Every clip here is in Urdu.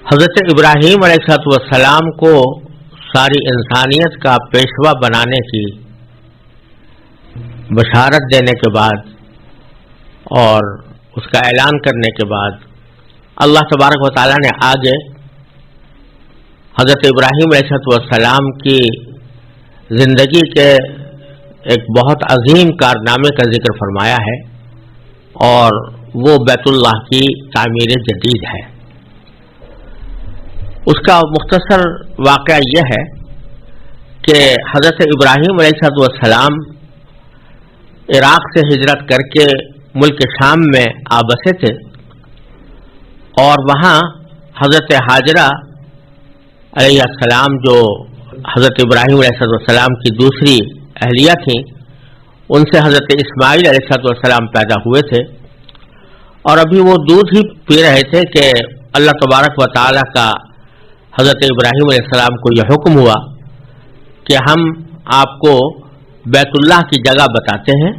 حضرت ابراہیم علیہ السلام کو ساری انسانیت کا پیشوا بنانے کی بشارت دینے کے بعد اور اس کا اعلان کرنے کے بعد اللہ تبارک و تعالیٰ نے آگے حضرت ابراہیم علیہ السلام کی زندگی کے ایک بہت عظیم کارنامے کا ذکر فرمایا ہے، اور وہ بیت اللہ کی تعمیر جدید ہے۔ اس کا مختصر واقعہ یہ ہے کہ حضرت ابراہیم علیہ السلام عراق سے ہجرت کر کے ملک شام میں آ بسے تھے، اور وہاں حضرت حاجرہ علیہ السلام جو حضرت ابراہیم علیہ السلام کی دوسری اہلیہ تھیں، ان سے حضرت اسماعیل علیہ السلام پیدا ہوئے تھے، اور ابھی وہ دودھ ہی پی رہے تھے کہ اللہ تبارک و تعالیٰ کا حضرت ابراہیم علیہ السلام کو یہ حکم ہوا کہ ہم آپ کو بیت اللہ کی جگہ بتاتے ہیں،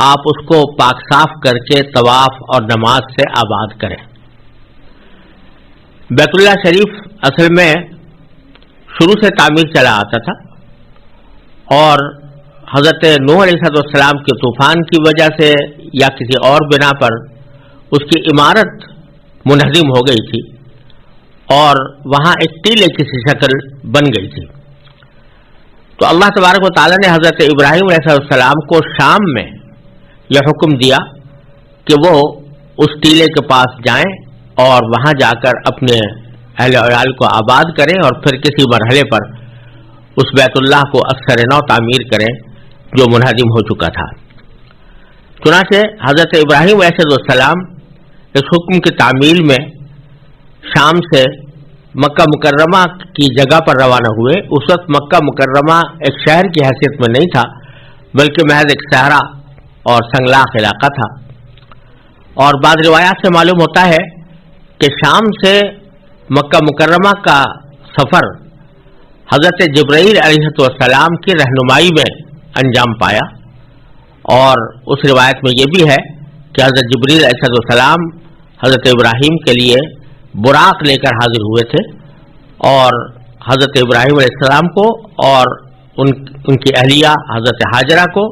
آپ اس کو پاک صاف کر کے طواف اور نماز سے آباد کریں۔ بیت اللہ شریف اصل میں شروع سے تعمیر چلا آتا تھا، اور حضرت نوح علیہ السلام کے طوفان کی وجہ سے یا کسی اور بنا پر اس کی عمارت منہدم ہو گئی تھی، اور وہاں ایک ٹیلے کی سی شکل بن گئی تھی۔ تو اللہ تبارک و تعالیٰ نے حضرت ابراہیم علیہ السلام کو شام میں یہ حکم دیا کہ وہ اس ٹیلے کے پاس جائیں اور وہاں جا کر اپنے اہل عیال کو آباد کریں، اور پھر کسی مرحلے پر اس بیت اللہ کو اثر نو تعمیر کریں جو منہدم ہو چکا تھا۔ چنانچہ حضرت ابراہیم علیہ السلام اس حکم کی تعمیل میں شام سے مکہ مکرمہ کی جگہ پر روانہ ہوئے۔ اس وقت مکہ مکرمہ ایک شہر کی حیثیت میں نہیں تھا، بلکہ محض ایک صحرا اور سنگلاخ علاقہ تھا، اور بعض روایات سے معلوم ہوتا ہے کہ شام سے مکہ مکرمہ کا سفر حضرت جبرائیل علیہ السلام کی رہنمائی میں انجام پایا، اور اس روایت میں یہ بھی ہے کہ حضرت جبرائیل علیہ السلام حضرت ابراہیم کے لیے براق لے کر حاضر ہوئے تھے، اور حضرت ابراہیم علیہ السلام کو اور ان کی اہلیہ حضرت حاجرہ کو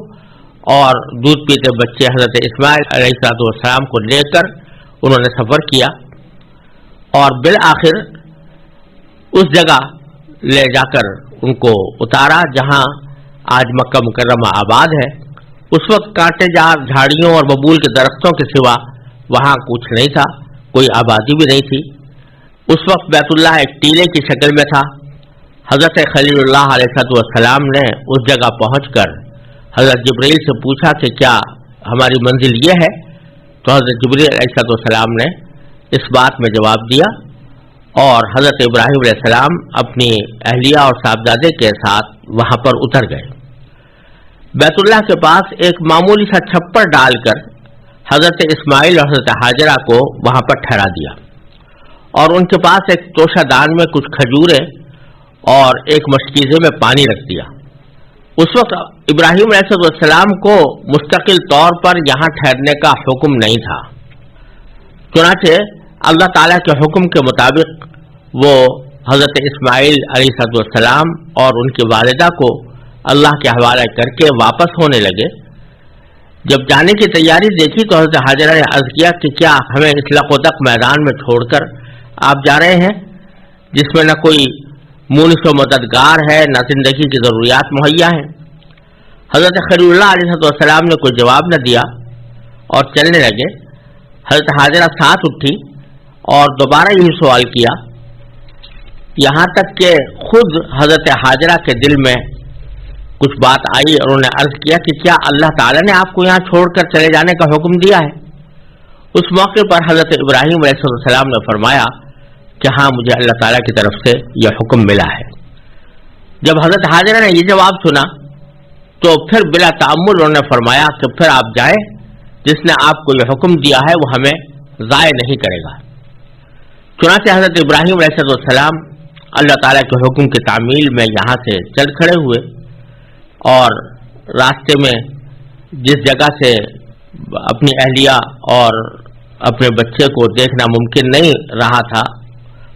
اور دودھ پیتے بچے حضرت اسماعیل علیہ السلام کو لے کر انہوں نے سفر کیا، اور بالآخر اس جگہ لے جا کر ان کو اتارا جہاں آج مکہ مکرمہ آباد ہے۔ اس وقت کانٹے جار جھاڑیوں اور ببول کے درختوں کے سوا وہاں کچھ نہیں تھا، کوئی آبادی بھی نہیں تھی۔ اس وقت بیت اللہ ایک ٹیلے کی شکل میں تھا۔ حضرت خلیل اللہ علیہ السلام نے اس جگہ پہنچ کر حضرت جبرائیل سے پوچھا کہ کیا ہماری منزل یہ ہے؟ تو حضرت جبرائیل علیہ السلام نے اس بات میں جواب دیا، اور حضرت ابراہیم علیہ السلام اپنی اہلیہ اور صاحبزادے کے ساتھ وہاں پر اتر گئے۔ بیت اللہ کے پاس ایک معمولی سا چھپر ڈال کر حضرت اسماعیل اور حضرت حاجرہ کو وہاں پر ٹھہرا دیا، اور ان کے پاس ایک توشہ دان میں کچھ کھجوریں اور ایک مشکیزے میں پانی رکھ دیا۔ اس وقت ابراہیم علیہ السلام کو مستقل طور پر یہاں ٹھہرنے کا حکم نہیں تھا، چنانچہ اللہ تعالیٰ کے حکم کے مطابق وہ حضرت اسماعیل علیہ السلام اور ان کی والدہ کو اللہ کے حوالے کر کے واپس ہونے لگے۔ جب جانے کی تیاری دیکھی تو حضرت حاجرہ نے عرض کیا کہ کیا ہمیں اس لقودق میدان میں چھوڑ کر آپ جا رہے ہیں، جس میں نہ کوئی مونس و مددگار ہے، نہ زندگی کی ضروریات مہیا ہیں؟ حضرت خلیل اللہ علیہ السلام نے کوئی جواب نہ دیا اور چلنے لگے۔ حضرت حاجرہ ساتھ اٹھی اور دوبارہ یہی سوال کیا، یہاں تک کہ خود حضرت حاجرہ کے دل میں کچھ بات آئی اور انہوں نے عرض کیا کہ کیا اللہ تعالیٰ نے آپ کو یہاں چھوڑ کر چلے جانے کا حکم دیا ہے؟ اس موقع پر حضرت ابراہیم علیہ السلام نے فرمایا کہ ہاں، مجھے اللہ تعالیٰ کی طرف سے یہ حکم ملا ہے۔ جب حضرت حاجرہ نے یہ جواب سنا تو پھر بلا تعمل انہوں نے فرمایا کہ پھر آپ جائیں، جس نے آپ کو یہ حکم دیا ہے وہ ہمیں ضائع نہیں کرے گا۔ چنانچہ حضرت ابراہیم علیہ السلام اللہ تعالیٰ کے حکم کی تعمیل میں یہاں سے چل کھڑے ہوئے، اور راستے میں جس جگہ سے اپنی اہلیہ اور اپنے بچے کو دیکھنا ممکن نہیں رہا تھا،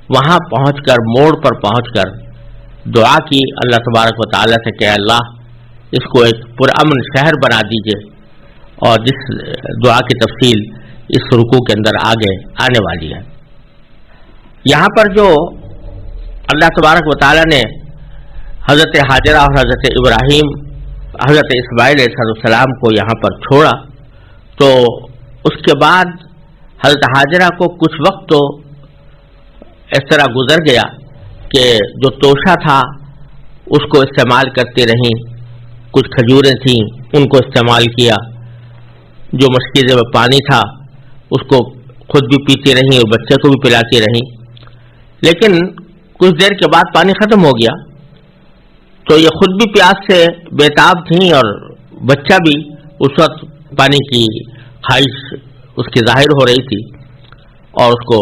وہاں پہنچ کر موڑ پر پہنچ کر دعا کی اللہ تبارک و تعالیٰ سے کہ اللہ اس کو ایک پرامن شہر بنا دیجئے، اور جس دعا کی تفصیل اس رکوع کے اندر آگے آنے والی ہے۔ یہاں پر جو اللہ تبارک و تعالیٰ نے حضرت ہاجرہ اور حضرت ابراہیم حضرت اسماعیل علیہ السلام کو یہاں پر چھوڑا، تو اس کے بعد حضرت ہاجرہ کو کچھ وقت تو اس طرح گزر گیا کہ جو توشہ تھا اس کو استعمال کرتی رہیں، کچھ کھجوریں تھیں ان کو استعمال کیا، جو مشکیزے میں پانی تھا اس کو خود بھی پیتی رہیں اور بچے کو بھی پلاتی رہیں، لیکن کچھ دیر کے بعد پانی ختم ہو گیا، تو یہ خود بھی پیاس سے بےتاب تھیں اور بچہ بھی اس وقت پانی کی خواہش اس کی ظاہر ہو رہی تھی، اور اس کو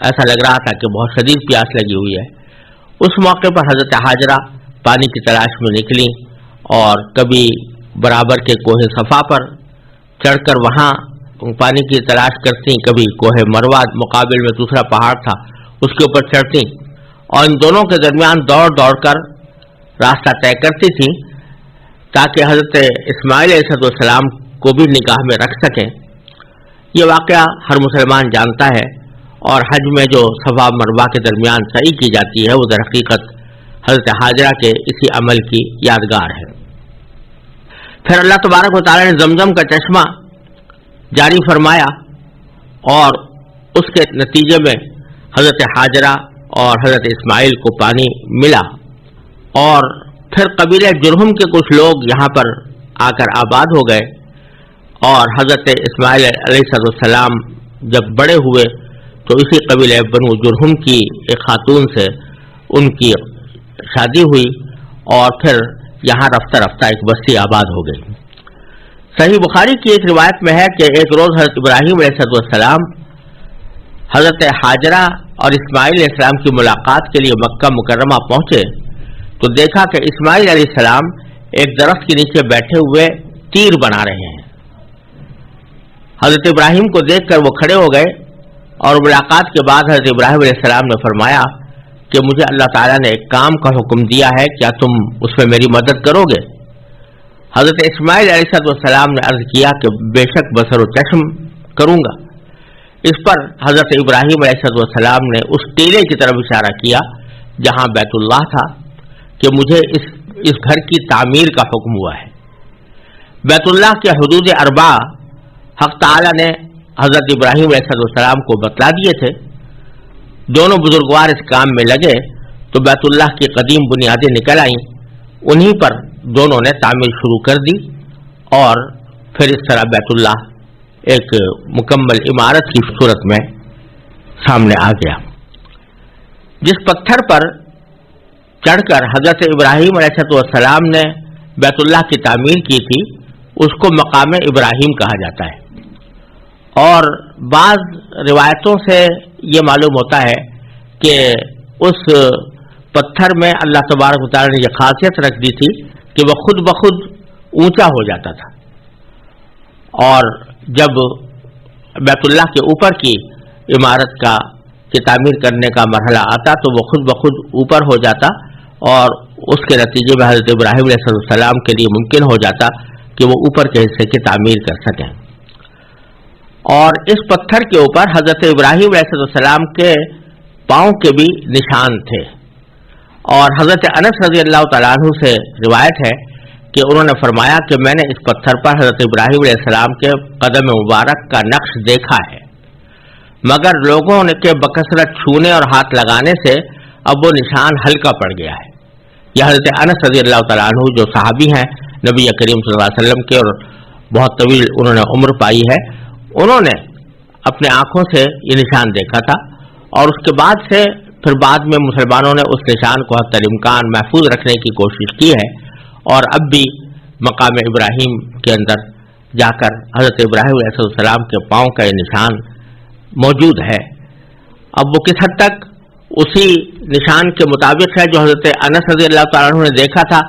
ایسا لگ رہا تھا کہ بہت شدید پیاس لگی ہوئی ہے۔ اس موقع پر حضرت ہاجرہ پانی کی تلاش میں نکلی، اور کبھی برابر کے کوہ صفا پر چڑھ کر وہاں پانی کی تلاش کرتی، کبھی کوہ مروہ مقابل میں دوسرا پہاڑ تھا اس کے اوپر چڑھتی، اور ان دونوں کے درمیان دوڑ دوڑ کر راستہ طے کرتی تھی تاکہ حضرت اسماعیل علیہ السلام کو بھی نگاہ میں رکھ سکیں۔ یہ واقعہ ہر مسلمان جانتا ہے، اور حج میں جو صفا مروہ کے درمیان سعی کی جاتی ہے وہ در حقیقت حضرت ہاجرہ کے اسی عمل کی یادگار ہے۔ پھر اللہ تبارک و تعالیٰ نے زمزم کا چشمہ جاری فرمایا، اور اس کے نتیجے میں حضرت ہاجرہ اور حضرت اسماعیل کو پانی ملا، اور پھر قبیلہ جرہم کے کچھ لوگ یہاں پر آ کر آباد ہو گئے، اور حضرت اسماعیل علیہ السلام جب بڑے ہوئے تو اسی قبیلہ بنو جرہم کی ایک خاتون سے ان کی شادی ہوئی، اور پھر یہاں رفتہ رفتہ ایک بستی آباد ہو گئی۔ صحیح بخاری کی ایک روایت میں ہے کہ ایک روز حضرت ابراہیم علیہ السلام حضرت ہاجرہ اور اسماعیل علیہ السلام کی ملاقات کے لیے مکہ مکرمہ پہنچے، تو دیکھا کہ اسماعیل علیہ السلام ایک درخت کے نیچے بیٹھے ہوئے تیر بنا رہے ہیں۔ حضرت ابراہیم کو دیکھ کر وہ کھڑے ہو گئے، اور ملاقات کے بعد حضرت ابراہیم علیہ السلام نے فرمایا کہ مجھے اللہ تعالیٰ نے ایک کام کا حکم دیا ہے، کیا تم اس میں میری مدد کرو گے؟ حضرت اسماعیل علیہ السلام نے عرض کیا کہ بے شک بصر و چشم کروں گا۔ اس پر حضرت ابراہیم علیہ السلام نے اس ٹیلے کی طرف اشارہ کیا جہاں بیت اللہ تھا کہ مجھے اس گھر کی تعمیر کا حکم ہوا ہے۔ بیت اللہ کے حدود اربع حق تعالی نے حضرت ابراہیم علیہ السلام کو بتلا دیے تھے۔ دونوں بزرگوار اس کام میں لگے تو بیت اللہ کی قدیم بنیادیں نکل آئیں، انہی پر دونوں نے تعمیر شروع کر دی، اور پھر اس طرح بیت اللہ ایک مکمل عمارت کی صورت میں سامنے آ گیا۔ جس پتھر پر چڑھ کر حضرت ابراہیم علیہ السلام نے بیت اللہ کی تعمیر کی تھی اس کو مقام ابراہیم کہا جاتا ہے، اور بعض روایتوں سے یہ معلوم ہوتا ہے کہ اس پتھر میں اللہ تبارک و تعالیٰ نے یہ خاصیت رکھ دی تھی کہ وہ خود بخود اونچا ہو جاتا تھا، اور جب بیت اللہ کے اوپر کی عمارت کی تعمیر کرنے کا مرحلہ آتا تو وہ خود بخود اوپر ہو جاتا، اور اس کے نتیجے میں حضرت ابراہیم علیہ السلام کے لیے ممکن ہو جاتا کہ وہ اوپر کے حصے کی تعمیر کر سکیں۔ اور اس پتھر کے اوپر حضرت ابراہیم علیہ السلام کے پاؤں کے بھی نشان تھے، اور حضرت انس رضی اللہ تعالیٰ عنہ سے روایت ہے کہ انہوں نے فرمایا کہ میں نے اس پتھر پر حضرت ابراہیم علیہ السلام کے قدم مبارک کا نقش دیکھا ہے، مگر لوگوں کے بکثرت چھونے اور ہاتھ لگانے سے اب وہ نشان ہلکا پڑ گیا ہے۔ یہ حضرت انس رضی اللہ تعالیٰ عنہ جو صحابی ہیں نبی کریم صلی اللہ علیہ وسلم کے، اور بہت طویل انہوں نے عمر پائی ہے، انہوں نے اپنے آنکھوں سے یہ نشان دیکھا تھا، اور اس کے بعد سے پھر بعد میں مسلمانوں نے اس نشان کو حتی الامکان محفوظ رکھنے کی کوشش کی ہے، اور اب بھی مقام ابراہیم کے اندر جا کر حضرت ابراہیم علیہ السلام کے پاؤں کا یہ نشان موجود ہے۔ اب وہ کس حد تک اسی نشان کے مطابق ہے جو حضرت انس رضی اللہ تعالیٰ عنہ نے دیکھا تھا،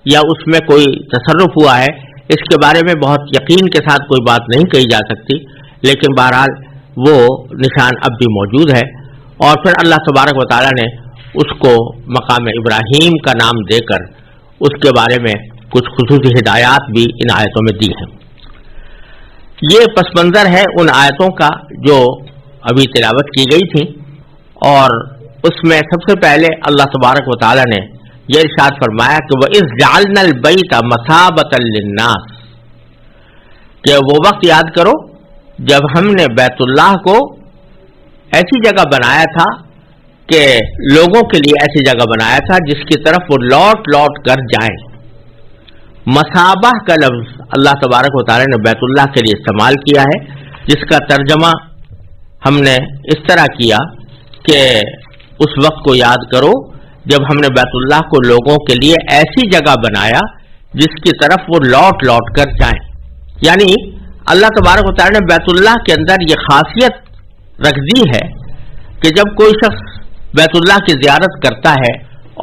یا اس میں کوئی تصرف ہوا ہے، اس کے بارے میں بہت یقین کے ساتھ کوئی بات نہیں کہی جا سکتی، لیکن بہرحال وہ نشان اب بھی موجود ہے، اور پھر اللہ تبارک و تعالیٰ نے اس کو مقام ابراہیم کا نام دے کر اس کے بارے میں کچھ خصوصی ہدایات بھی ان آیتوں میں دی ہیں۔ یہ پس منظر ہے ان آیتوں کا جو ابھی تلاوت کی گئی تھی، اور اس میں سب سے پہلے اللہ تبارک و تعالیٰ نے یہ ارشاد فرمایا کہ وَإِذْ جَعَلْنَا الْبَيْتَ مَثَابَةً لِلنَّاسِ، کہ وہ وقت یاد کرو جب ہم نے بیت اللہ کو ایسی جگہ بنایا تھا کہ لوگوں کے لیے ایسی جگہ بنایا تھا جس کی طرف وہ لوٹ لوٹ کر جائیں۔ مثابہ کا لفظ اللہ تبارک و تعالی نے بیت اللہ کے لیے استعمال کیا ہے، جس کا ترجمہ ہم نے اس طرح کیا کہ اس وقت کو یاد کرو جب ہم نے بیت اللہ کو لوگوں کے لیے ایسی جگہ بنایا جس کی طرف وہ لوٹ لوٹ کر جائیں۔ یعنی اللہ تبارک و تعالی نے بیت اللہ کے اندر یہ خاصیت رکھ دی ہے کہ جب کوئی شخص بیت اللہ کی زیارت کرتا ہے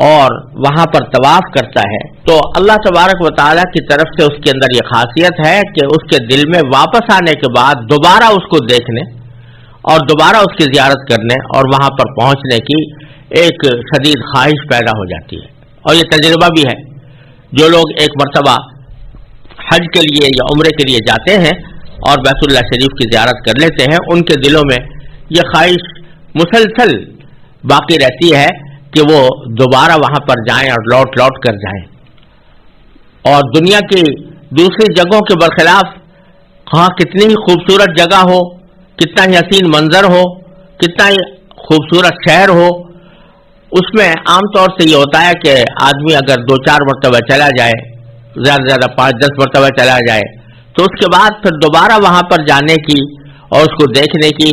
اور وہاں پر طواف کرتا ہے تو اللہ تبارک و تعالی کی طرف سے اس کے اندر یہ خاصیت ہے کہ اس کے دل میں واپس آنے کے بعد دوبارہ اس کو دیکھنے اور دوبارہ اس کی زیارت کرنے اور وہاں پر پہنچنے کی ایک شدید خواہش پیدا ہو جاتی ہے۔ اور یہ تجربہ بھی ہے، جو لوگ ایک مرتبہ حج کے لیے یا عمرے کے لیے جاتے ہیں اور بیت اللہ شریف کی زیارت کر لیتے ہیں، ان کے دلوں میں یہ خواہش مسلسل باقی رہتی ہے کہ وہ دوبارہ وہاں پر جائیں اور لوٹ لوٹ کر جائیں۔ اور دنیا کی دوسری جگہوں کے برخلاف ہاں کتنی ہی خوبصورت جگہ ہو، کتنا ہی حسین منظر ہو، کتنا ہی خوبصورت شہر ہو، اس میں عام طور سے یہ ہوتا ہے کہ آدمی اگر 2-4 مرتبہ چلا جائے، زیادہ سے زیادہ 5-10 مرتبہ چلا جائے تو اس کے بعد پھر دوبارہ وہاں پر جانے کی اور اس کو دیکھنے کی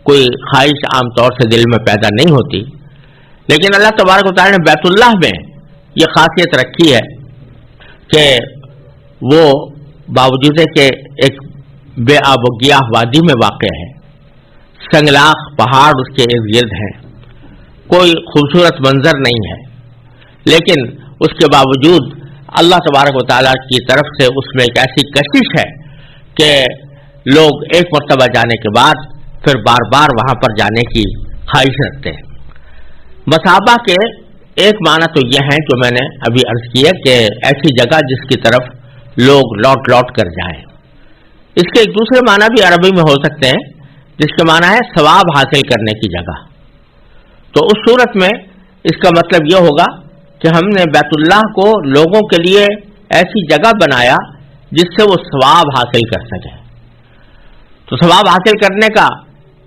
کوئی خواہش عام طور سے دل میں پیدا نہیں ہوتی۔ لیکن اللہ تبارک و تعالی نے بیت اللہ میں یہ خاصیت رکھی ہے کہ وہ باوجود کہ ایک بے آب و گیاہ وادی میں واقع ہے، سنگلاخ پہاڑ اس کے ارد گرد ہیں، کوئی خوبصورت منظر نہیں ہے، لیکن اس کے باوجود اللہ تبارک و تعالیٰ کی طرف سے اس میں ایک ایسی کشش ہے کہ لوگ ایک مرتبہ جانے کے بعد پھر بار بار وہاں پر جانے کی خواہش رکھتے ہیں۔ مثابہ کے ایک معنی تو یہ ہے جو میں نے ابھی عرض کیا کہ ایسی جگہ جس کی طرف لوگ لوٹ لوٹ کر جائیں۔ اس کے ایک دوسرے معنی بھی عربی میں ہو سکتے ہیں جس کا معنی ہے ثواب حاصل کرنے کی جگہ۔ تو اس صورت میں اس کا مطلب یہ ہوگا کہ ہم نے بیت اللہ کو لوگوں کے لیے ایسی جگہ بنایا جس سے وہ ثواب حاصل کر سکے۔ تو ثواب حاصل کرنے کا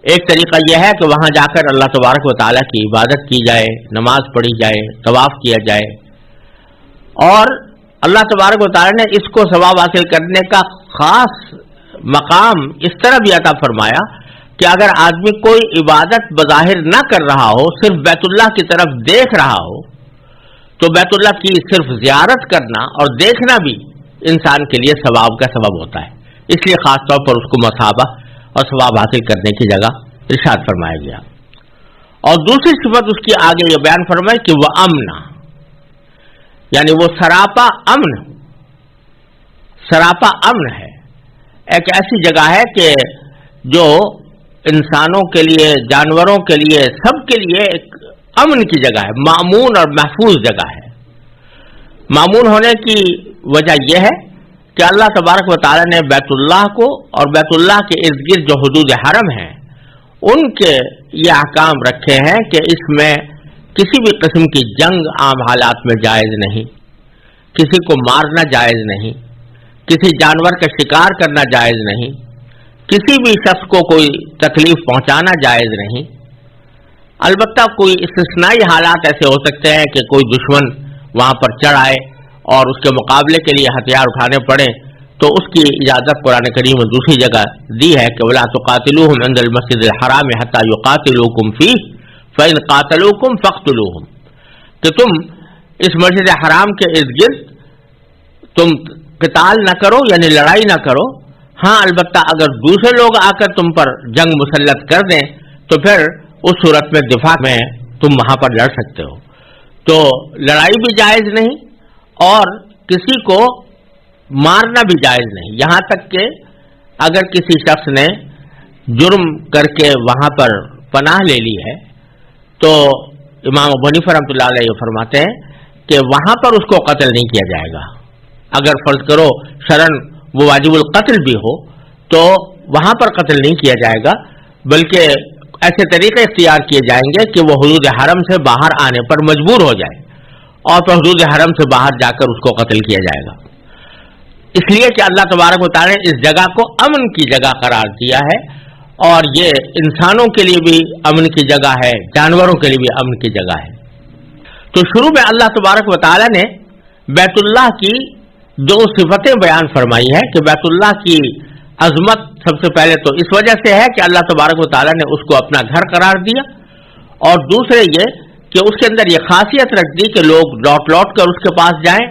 ایک طریقہ یہ ہے کہ وہاں جا کر اللہ تبارک و تعالیٰ کی عبادت کی جائے، نماز پڑھی جائے، طواف کیا جائے، اور اللہ تبارک و تعالیٰ نے اس کو ثواب حاصل کرنے کا خاص مقام اس طرح بھی عطا فرمایا کہ اگر آدمی کوئی عبادت بظاہر نہ کر رہا ہو، صرف بیت اللہ کی طرف دیکھ رہا ہو، تو بیت اللہ کی صرف زیارت کرنا اور دیکھنا بھی انسان کے لیے ثواب کا سبب ہوتا ہے۔ اس لیے خاص طور پر اس کو مثابہ اور ثواب حاصل کرنے کی جگہ ارشاد فرمایا گیا۔ اور دوسری صفت اس کی آگے یہ بیان فرمائی کہ وہ امنا، یعنی وہ سراپا امن، سراپا امن ہے، ایک ایسی جگہ ہے کہ جو انسانوں کے لیے، جانوروں کے لیے، سب کے لیے ایک امن کی جگہ ہے، مامون اور محفوظ جگہ ہے۔ مامون ہونے کی وجہ یہ ہے کہ اللہ تبارک و تعالی نے بیت اللہ کو اور بیت اللہ کے ارد گرد جو حدود حرم ہیں ان کے یہ احکام رکھے ہیں کہ اس میں کسی بھی قسم کی جنگ عام حالات میں جائز نہیں، کسی کو مارنا جائز نہیں، کسی جانور کا شکار کرنا جائز نہیں، کسی بھی شخص کو کوئی تکلیف پہنچانا جائز نہیں۔ البتہ کوئی استثنائی حالات ایسے ہو سکتے ہیں کہ کوئی دشمن وہاں پر چڑھ آئے اور اس کے مقابلے کے لیے ہتھیار اٹھانے پڑے، تو اس کی اجازت قرآن کریم میں دوسری جگہ دی ہے کہ وَلَا تُقَاتِلُوهُمْ عِنْدَ الْمَسْجِدِ الْحَرَامِ حَتَّى يُقَاتِلُوكُمْ فِيهِ فَإِنْ قَاتَلُوكُمْ فَاقْتُلُوهُمْ، کہ تم اس مسجد حرام کے ارد گرد تم قتال نہ کرو، یعنی لڑائی نہ کرو، ہاں البتہ اگر دوسرے لوگ آ کر تم پر جنگ مسلط کر دیں تو پھر اس صورت میں دفاع میں تم وہاں پر لڑ سکتے ہو۔ تو لڑائی بھی جائز نہیں اور کسی کو مارنا بھی جائز نہیں، یہاں تک کہ اگر کسی شخص نے جرم کر کے وہاں پر پناہ لے لی ہے تو امام ابو حنیفہ رحمۃ اللہ علیہ فرماتے ہیں کہ وہاں پر اس کو قتل نہیں کیا جائے گا. اگر فرض کرو شرعاً وہ واجب القتل بھی ہو تو وہاں پر قتل نہیں کیا جائے گا، بلکہ ایسے طریقے اختیار کیے جائیں گے کہ وہ حدود حرم سے باہر آنے پر مجبور ہو جائے اور پھر حدود حرم سے باہر جا کر اس کو قتل کیا جائے گا. اس لیے کہ اللہ تبارک و تعالیٰ نے اس جگہ کو امن کی جگہ قرار دیا ہے، اور یہ انسانوں کے لیے بھی امن کی جگہ ہے، جانوروں کے لیے بھی امن کی جگہ ہے. تو شروع میں اللہ تبارک و تعالیٰ نے بیت اللہ کی دو صفتیں بیان فرمائی ہیں کہ بیت اللہ کی عظمت سب سے پہلے تو اس وجہ سے ہے کہ اللہ تبارک و تعالیٰ نے اس کو اپنا گھر قرار دیا، اور دوسرے یہ کہ اس کے اندر یہ خاصیت رکھ دی کہ لوگ لوٹ لوٹ کر اس کے پاس جائیں،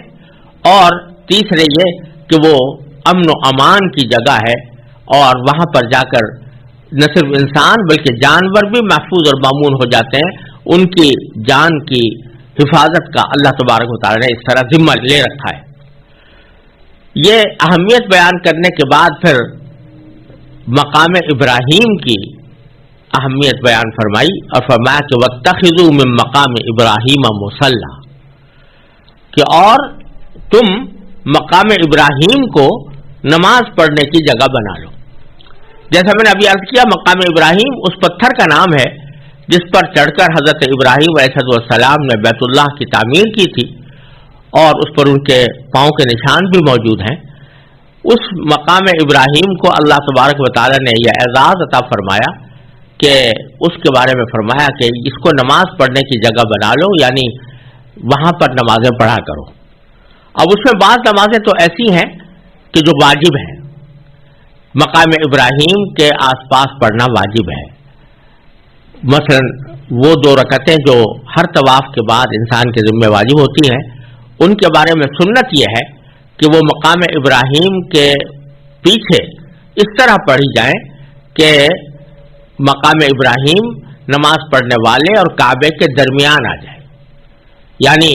اور تیسرے یہ کہ وہ امن و امان کی جگہ ہے، اور وہاں پر جا کر نہ صرف انسان بلکہ جانور بھی محفوظ اور مامون ہو جاتے ہیں. ان کی جان کی حفاظت کا اللہ تبارک و تعالیٰ نے اس طرح ذمہ لے رکھا ہے. یہ اہمیت بیان کرنے کے بعد پھر مقام ابراہیم کی اہمیت بیان فرمائی اور فرمایا کہ واتخذوا من مقام ابراہیم مصلی، کہ اور تم مقام ابراہیم کو نماز پڑھنے کی جگہ بنا لو. جیسا میں نے ابھی عرض کیا، مقام ابراہیم اس پتھر کا نام ہے جس پر چڑھ کر حضرت ابراہیم علیہ السلام نے بیت اللہ کی تعمیر کی تھی، اور اس پر ان کے پاؤں کے نشان بھی موجود ہیں. اس مقام ابراہیم کو اللہ تبارک و تعالیٰ نے یہ اعزاز عطا فرمایا کہ اس کے بارے میں فرمایا کہ اس کو نماز پڑھنے کی جگہ بنا لو، یعنی وہاں پر نمازیں پڑھا کرو. اب اس میں بعض نمازیں تو ایسی ہیں کہ جو واجب ہیں، مقام ابراہیم کے آس پاس پڑھنا واجب ہے. مثلا وہ 2 رکعتیں جو ہر طواف کے بعد انسان کے ذمہ واجب ہوتی ہیں، ان کے بارے میں سنت یہ ہے کہ وہ مقام ابراہیم کے پیچھے اس طرح پڑھی جائیں کہ مقام ابراہیم نماز پڑھنے والے اور کعبے کے درمیان آ جائے. یعنی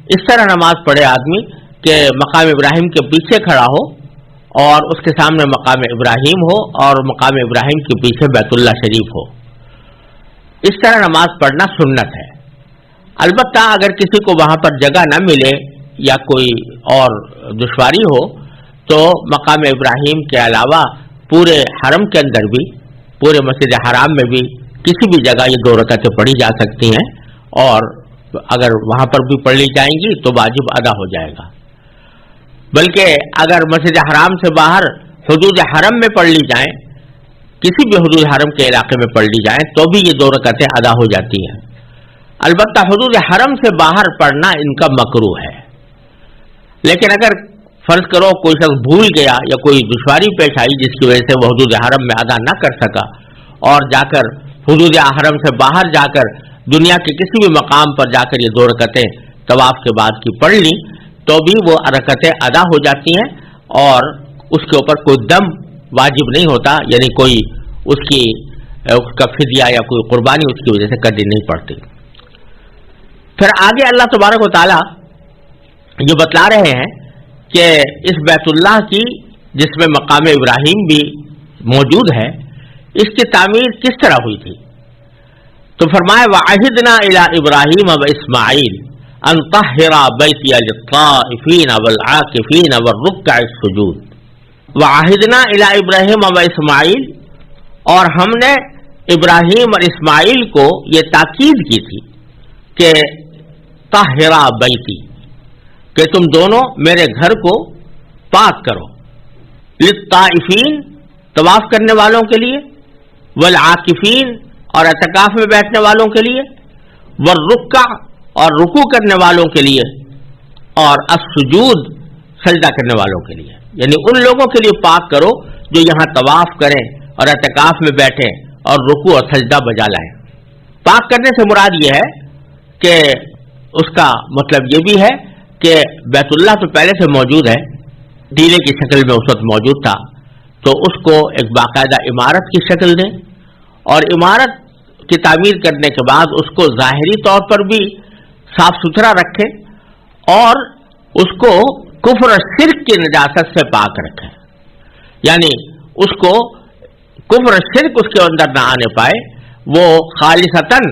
اس طرح نماز پڑھے آدمی کہ مقام ابراہیم کے پیچھے کھڑا ہو اور اس کے سامنے مقام ابراہیم ہو اور مقام ابراہیم کے پیچھے بیت اللہ شریف ہو. اس طرح نماز پڑھنا سنت ہے. البتہ اگر کسی کو وہاں پر جگہ نہ ملے یا کوئی اور دشواری ہو تو مقام ابراہیم کے علاوہ پورے حرم کے اندر بھی، پورے مسجد حرام میں بھی کسی بھی جگہ یہ 2 رکعتیں پڑھی جا سکتی ہیں، اور اگر وہاں پر بھی پڑھ لی جائیں گی تو واجب ادا ہو جائے گا. بلکہ اگر مسجد حرام سے باہر حدود حرم میں پڑھ لی جائیں، کسی بھی حدود حرم کے علاقے میں پڑھ لی جائیں تو بھی یہ 2 رکعتیں ادا ہو جاتی ہیں. البتہ حدود حرم سے باہر پڑھنا ان کا مکروہ ہے. لیکن اگر فرض کرو کوئی شخص بھول گیا یا کوئی دشواری پیش آئی جس کی وجہ سے وہ حدود حرم میں ادا نہ کر سکا اور جا کر حدود حرم سے باہر جا کر دنیا کے کسی بھی مقام پر جا کر یہ 2 رکعتیں طواف کے بعد کی پڑھ لی تو بھی وہ رکعتیں ادا ہو جاتی ہیں، اور اس کے اوپر کوئی دم واجب نہیں ہوتا، یعنی کوئی اس کا فدیہ یا کوئی قربانی اس کی وجہ سے کرنی نہیں پڑتی. پھر آگے اللہ تبارک و تعالیٰ یہ بتلا رہے ہیں کہ اس بیت اللہ کی جس میں مقام ابراہیم بھی موجود ہے، اس کی تعمیر کس طرح ہوئی تھی. تو فرمایا وَعَهِدْنَا إِلَىٰ إِبْرَاهِيمَ وَإِسْمَاعِيلَ أَن طَهِّرَا بَيْتِيَ لِلطَّائِفِينَ وَالْعَاكِفِينَ وَالرُّكَّعِ السُّجُودِ. وَعَهِدْنَا إِلَىٰ إِبْرَاهِيمَ وَإِسْمَاعِيلَ، اور ہم نے ابراہیم اور اسماعیل کو یہ تاکید کی تھی کہ طَهِّرَا بَيْتِي، کہ تم دونوں میرے گھر کو پاک کرو، للطائفین طواف کرنے والوں کے لیے، والعاکفین اور اعتکاف میں بیٹھنے والوں کے لیے، والرکع اور رکوع کرنے والوں کے لیے، اور السجود سجدہ کرنے والوں کے لیے. یعنی ان لوگوں کے لیے پاک کرو جو یہاں طواف کریں اور اعتکاف میں بیٹھیں اور رکوع اور سجدہ بجا لائیں. پاک کرنے سے مراد یہ ہے کہ اس کا مطلب یہ بھی ہے کہ بیت اللہ تو پہلے سے موجود ہے، ٹیلے کی شکل میں اس وقت موجود تھا، تو اس کو ایک باقاعدہ عمارت کی شکل دیں، اور عمارت کی تعمیر کرنے کے بعد اس کو ظاہری طور پر بھی صاف ستھرا رکھیں اور اس کو کفر اور شرک کی نجاست سے پاک رکھیں. یعنی اس کو کفر اور شرک اس کے اندر نہ آنے پائے، وہ خالصتاً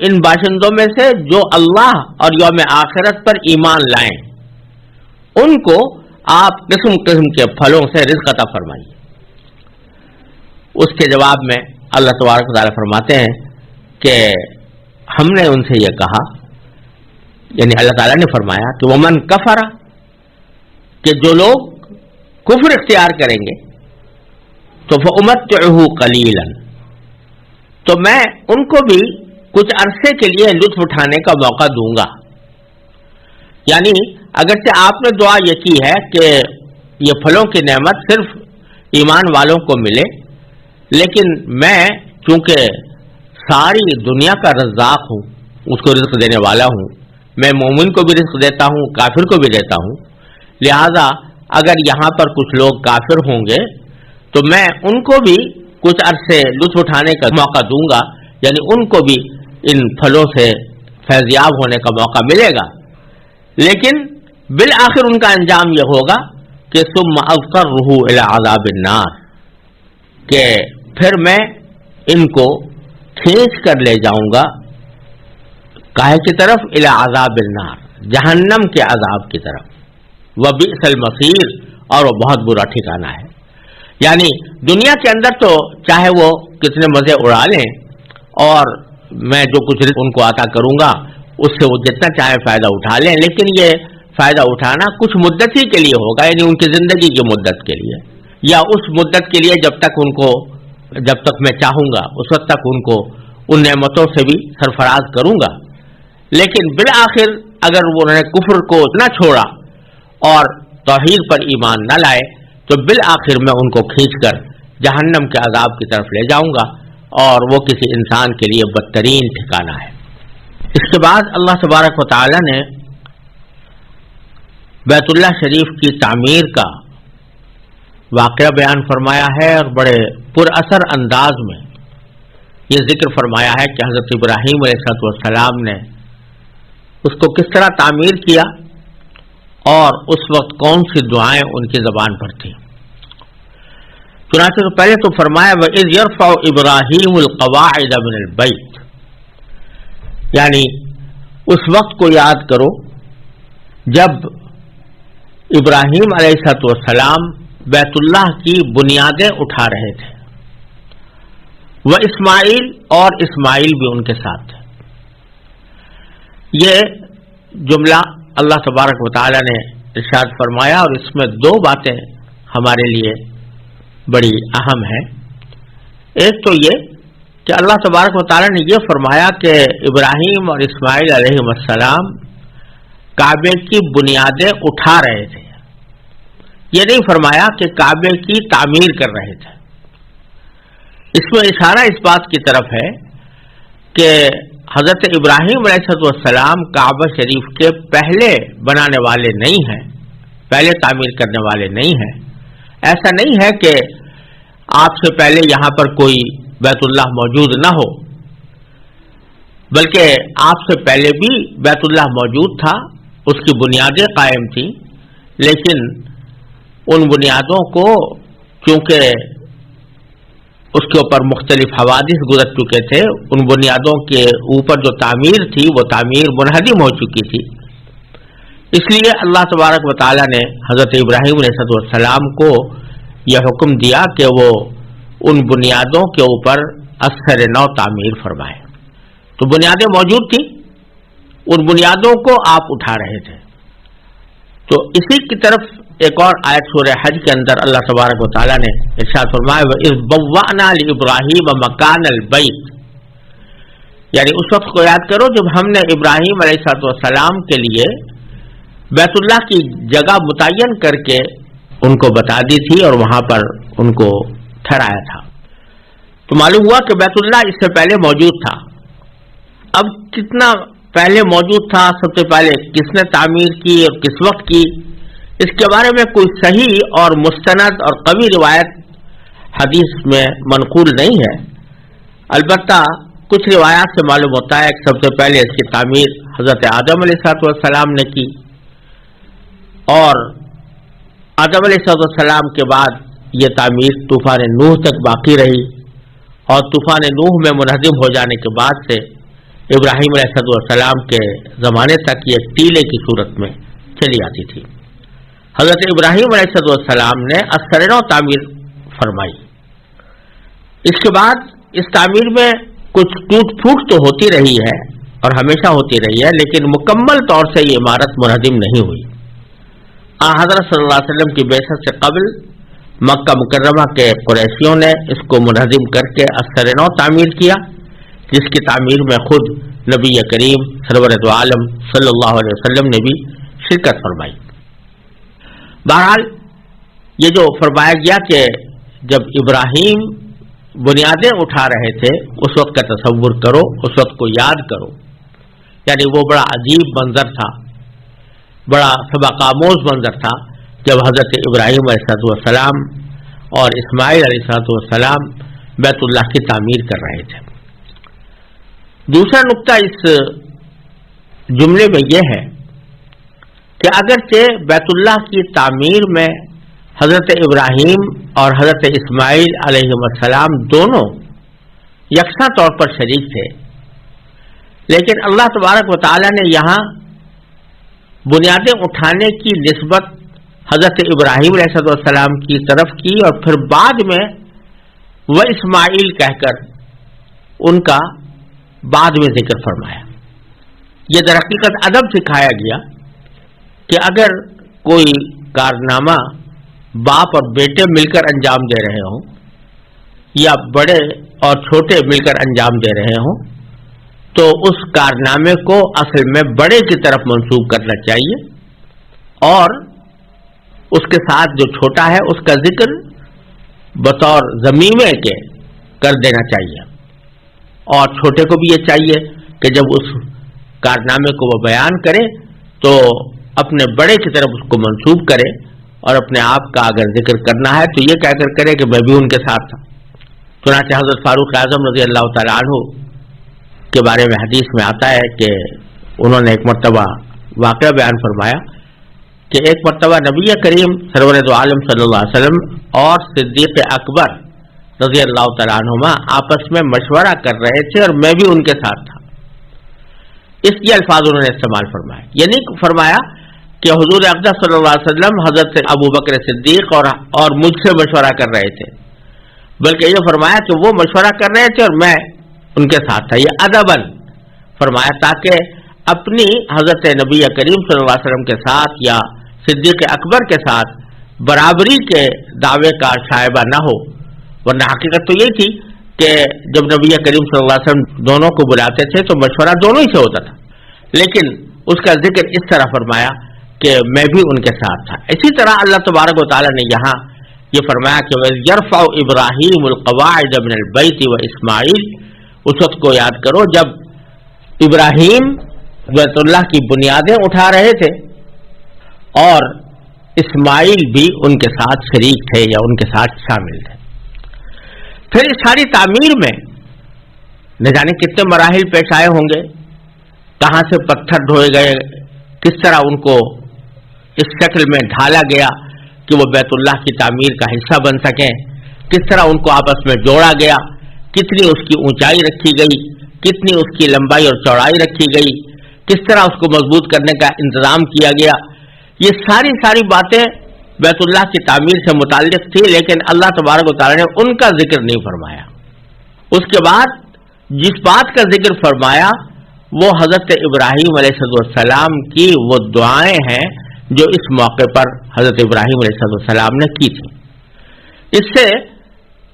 ان باشندوں میں سے جو اللہ اور یوم آخرت پر ایمان لائیں، ان کو آپ قسم قسم کے پھلوں سے رزق عطا فرمائیے۔ اس کے جواب میں اللہ تبارک و تعالیٰ فرماتے ہیں کہ ہم نے ان سے یہ کہا، یعنی اللہ تعالیٰ نے فرمایا کہ ومن کفر، کہ جو لوگ کفر اختیار کریں گے تو فأمتعه قلیلا، تو میں ان کو بھی کچھ عرصے کے لیے لطف اٹھانے کا موقع دوں گا۔ یعنی اگرچہ آپ نے دعا یہ کی ہے کہ یہ پھلوں کی نعمت صرف ایمان والوں کو ملے، لیکن میں چونکہ ساری دنیا کا رزاق ہوں، اس کو رزق دینے والا ہوں، میں مومن کو بھی رزق دیتا ہوں، کافر کو بھی دیتا ہوں، لہذا اگر یہاں پر کچھ لوگ کافر ہوں گے تو میں ان کو بھی کچھ عرصے لطف اٹھانے کا موقع دوں گا، یعنی ان کو بھی ان پھلوں سے فیضیاب ہونے کا موقع ملے گا، لیکن بالآخر ان کا انجام یہ ہوگا کہ ثم اضطرہ الی عذاب النار، کہ پھر میں ان کو کھینچ کر لے جاؤں گا کاہے کی طرف؟ الی عذاب النار، جہنم کے عذاب کی طرف، وبئس المصیر، اور وہ بہت برا ٹھکانہ ہے۔ یعنی دنیا کے اندر تو چاہے وہ کتنے مزے اڑا لیں اور میں جو کچھ ان کو عطا کروں گا اس سے وہ جتنا چاہے فائدہ اٹھا لیں، لیکن یہ فائدہ اٹھانا کچھ مدت ہی کے لیے ہوگا، یعنی ان کی زندگی کی مدت کے لیے، یا اس مدت کے لیے جب تک میں چاہوں گا اس وقت تک ان کو ان نعمتوں سے بھی سرفراز کروں گا، لیکن بالآخر اگر انہوں نے کفر کو نہ چھوڑا اور توحید پر ایمان نہ لائے تو بالآخر میں ان کو کھینچ کر جہنم کے عذاب کی طرف لے جاؤں گا، اور وہ کسی انسان کے لیے بدترین ٹھکانہ ہے۔ اس کے بعد اللہ تبارک و تعالی نے بیت اللہ شریف کی تعمیر کا واقعہ بیان فرمایا ہے، اور بڑے پر اثر انداز میں یہ ذکر فرمایا ہے کہ حضرت ابراہیم علیہ السلام نے اس کو کس طرح تعمیر کیا اور اس وقت کون سی دعائیں ان کی زبان پر تھیں۔ چنانچہ تو پہلے تو فرمایا وَإِذْ يَرْفَعُ إِبْرَاهِيمُ الْقَوَاعِدَ مِنَ الْبَيْتِ، یعنی اس وقت کو یاد کرو جب ابراہیم علیہ السلام بیت اللہ کی بنیادیں اٹھا رہے تھے، وہ اسماعیل، اور اسماعیل بھی ان کے ساتھ تھے۔ یہ جملہ اللہ تبارک و تعالی نے ارشاد فرمایا، اور اس میں دو باتیں ہمارے لیے بڑی اہم ہیں۔ ایک تو یہ کہ اللہ تبارک و تعالی نے یہ فرمایا کہ ابراہیم اور اسماعیل علیہ السلام کعبے کی بنیادیں اٹھا رہے تھے، یہ نہیں فرمایا کہ کعبے کی تعمیر کر رہے تھے۔ اس میں اشارہ اس بات کی طرف ہے کہ حضرت ابراہیم علیہ السلام کعبہ شریف کے پہلے بنانے والے نہیں ہیں، پہلے تعمیر کرنے والے نہیں ہیں۔ ایسا نہیں ہے کہ آپ سے پہلے یہاں پر کوئی بیت اللہ موجود نہ ہو، بلکہ آپ سے پہلے بھی بیت اللہ موجود تھا، اس کی بنیادیں قائم تھیں، لیکن ان بنیادوں کو چونکہ اس کے اوپر مختلف حوادث گزر چکے تھے، ان بنیادوں کے اوپر جو تعمیر تھی وہ تعمیر منہدم ہو چکی تھی، اس لیے اللہ تبارک و تعالی نے حضرت ابراہیم علیہ السلام کو یہ حکم دیا کہ وہ ان بنیادوں کے اوپر اثر نو تعمیر فرمائے۔ تو بنیادیں موجود تھیں، ان بنیادوں کو آپ اٹھا رہے تھے۔ تو اسی کی طرف ایک اور آیت سورہ حج کے اندر اللہ تبارک و تعالی نے ارشاد فرمایا وَإِذْ بَوَّأْنَا لِإِبْرَاهِيمَ مَكَانَ الْبَيْتِ، یعنی اس وقت کو یاد کرو جب ہم نے ابراہیم علیہ السلام کے لیے بیت اللہ کی جگہ متعین کر کے ان کو بتا دی تھی اور وہاں پر ان کو ٹھہرایا تھا۔ تو معلوم ہوا کہ بیت اللہ اس سے پہلے موجود تھا۔ اب کتنا پہلے موجود تھا، سب سے پہلے کس نے تعمیر کی اور کس وقت کی، اس کے بارے میں کوئی صحیح اور مستند اور قوی روایت حدیث میں منقول نہیں ہے۔ البتہ کچھ روایات سے معلوم ہوتا ہے کہ سب سے پہلے اس کی تعمیر حضرت آدم علیہ السلام نے کی، اور آدم علیہ السلام کے بعد یہ تعمیر طوفان نوح تک باقی رہی، اور طوفان نوح میں منہدم ہو جانے کے بعد سے ابراہیم علیہ السلام کے زمانے تک یہ ٹیلے کی صورت میں چلی آتی تھی۔ حضرت ابراہیم علیہ السلام نے اثر نو تعمیر فرمائی۔ اس کے بعد اس تعمیر میں کچھ ٹوٹ پھوٹ تو ہوتی رہی ہے اور ہمیشہ ہوتی رہی ہے، لیکن مکمل طور سے یہ عمارت منہدم نہیں ہوئی۔ حضرت صلی اللہ علیہ وسلم کی بعثت سے قبل مکہ مکرمہ کے قریشیوں نے اس کو منہدم کر کے اثر نو تعمیر کیا، جس کی تعمیر میں خود نبی کریم سرور دو عالم صلی اللہ علیہ وسلم نے بھی شرکت فرمائی۔ بہرحال یہ جو فرمایا گیا کہ جب ابراہیم بنیادیں اٹھا رہے تھے اس وقت کا تصور کرو، اس وقت کو یاد کرو، یعنی وہ بڑا عجیب منظر تھا، بڑا سبق آموز منظر تھا جب حضرت ابراہیم علیہ السلام اور اسماعیل علیہ السلام بیت اللہ کی تعمیر کر رہے تھے۔ دوسرا نقطہ اس جملے میں یہ ہے کہ اگرچہ بیت اللہ کی تعمیر میں حضرت ابراہیم اور حضرت اسماعیل علیہ السلام دونوں یکساں طور پر شریک تھے، لیکن اللہ تبارک و تعالی نے یہاں بنیادیں اٹھانے کی نسبت حضرت ابراہیم علیہ السلام کی طرف کی اور پھر بعد میں وہ اسماعیل کہہ کر ان کا بعد میں ذکر فرمایا۔ یہ در حقیقت ادب سکھایا گیا کہ اگر کوئی کارنامہ باپ اور بیٹے مل کر انجام دے رہے ہوں یا بڑے اور چھوٹے مل کر انجام دے رہے ہوں تو اس کارنامے کو اصل میں بڑے کی طرف منسوب کرنا چاہیے اور اس کے ساتھ جو چھوٹا ہے اس کا ذکر بطور ضمیمے کے کر دینا چاہیے، اور چھوٹے کو بھی یہ چاہیے کہ جب اس کارنامے کو وہ بیان کرے تو اپنے بڑے کی طرف اس کو منسوب کرے، اور اپنے آپ کا اگر ذکر کرنا ہے تو یہ کہہ کر کرے کہ میں بھی ان کے ساتھ تھا۔ چنانچہ حضرت فاروق اعظم رضی اللہ تعالیٰ عنہ کے بارے میں حدیث میں آتا ہے کہ انہوں نے ایک مرتبہ واقعہ بیان فرمایا کہ ایک مرتبہ نبی کریم سرور دو عالم صلی اللہ علیہ وسلم اور صدیق اکبر رضی اللہ تعالیٰ عنہما آپس میں مشورہ کر رہے تھے اور میں بھی ان کے ساتھ تھا۔ اس یہ الفاظ انہوں نے استعمال فرمایا، یعنی فرمایا کہ حضور اقدس صلی اللہ علیہ وسلم حضرت ابو بکر صدیق اور مجھ سے مشورہ کر رہے تھے، بلکہ یہ فرمایا کہ وہ مشورہ کر رہے تھے اور میں ان کے ساتھ تھا۔ یہ ادباً فرمایا تاکہ اپنی حضرت نبی کریم صلی اللہ علیہ وسلم کے ساتھ یا صدیق اکبر کے ساتھ برابری کے دعوے کا شائبہ نہ ہو، ورنہ حقیقت تو یہ تھی کہ جب نبی کریم صلی اللہ علیہ وسلم دونوں کو بلاتے تھے تو مشورہ دونوں ہی سے ہوتا تھا، لیکن اس کا ذکر اس طرح فرمایا کہ میں بھی ان کے ساتھ تھا۔ اسی طرح اللہ تبارک و تعالی نے یہاں یہ فرمایا کہ یرفع ابراہیم القواعد من البیت و اسماعیل، اس وقت کو یاد کرو جب ابراہیم بیت اللہ کی بنیادیں اٹھا رہے تھے اور اسماعیل بھی ان کے ساتھ شریک تھے یا ان کے ساتھ شامل تھے۔ پھر اس ساری تعمیر میں نہ جانے کتنے مراحل پیش آئے ہوں گے، کہاں سے پتھر ڈھوئے گئے، کس طرح ان کو اس شکل میں ڈھالا گیا کہ وہ بیت اللہ کی تعمیر کا حصہ بن سکیں، کس طرح ان کو آپس میں جوڑا گیا، کتنی اس کی اونچائی رکھی گئی، کتنی اس کی لمبائی اور چوڑائی رکھی گئی، کس طرح اس کو مضبوط کرنے کا انتظام کیا گیا۔ یہ ساری باتیں بیت اللہ کی تعمیر سے متعلق تھی، لیکن اللہ تبارک و تعالیٰ نے ان کا ذکر نہیں فرمایا۔ اس کے بعد جس بات کا ذکر فرمایا وہ حضرت ابراہیم علیہ السلام کی وہ دعائیں ہیں جو اس موقع پر حضرت ابراہیم علیہ السلام نے کی تھی۔ اس سے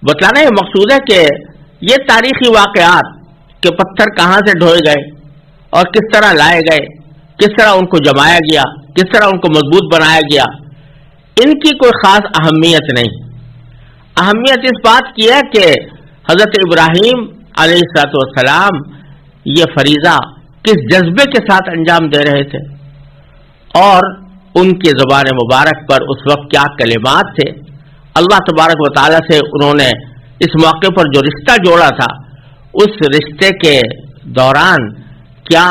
بتلانا یہ مقصود ہے کہ یہ تاریخی واقعات کہ پتھر کہاں سے ڈھوئے گئے اور کس طرح لائے گئے، کس طرح ان کو جمایا گیا، کس طرح ان کو مضبوط بنایا گیا، ان کی کوئی خاص اہمیت نہیں۔ اہمیت اس بات کی ہے کہ حضرت ابراہیم علیہ السلام یہ فریضہ کس جذبے کے ساتھ انجام دے رہے تھے اور ان کی زبان مبارک پر اس وقت کیا کلمات تھے، اللہ تبارک و تعالیٰ سے انہوں نے اس موقع پر جو رشتہ جوڑا تھا اس رشتے کے دوران کیا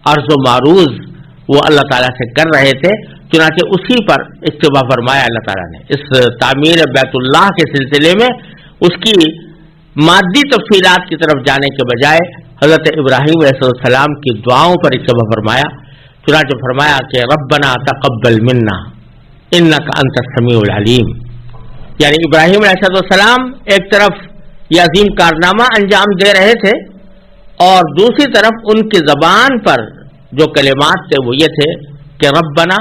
عرض و معروض وہ اللہ تعالیٰ سے کر رہے تھے، چنانچہ اسی پر اکتفا فرمایا اللہ تعالیٰ نے۔ اس تعمیر بیت اللہ کے سلسلے میں اس کی مادی تفصیلات کی طرف جانے کے بجائے حضرت ابراہیم علیہ السلام کی دعاؤں پر اکتفا فرمایا، چنانچہ فرمایا کہ ربنا تقبل منا انک انت السمیع العلیم، یعنی ابراہیم علیہ السلام ایک طرف یہ عظیم کارنامہ انجام دے رہے تھے اور دوسری طرف ان کی زبان پر جو کلمات تھے وہ یہ تھے کہ ربنا،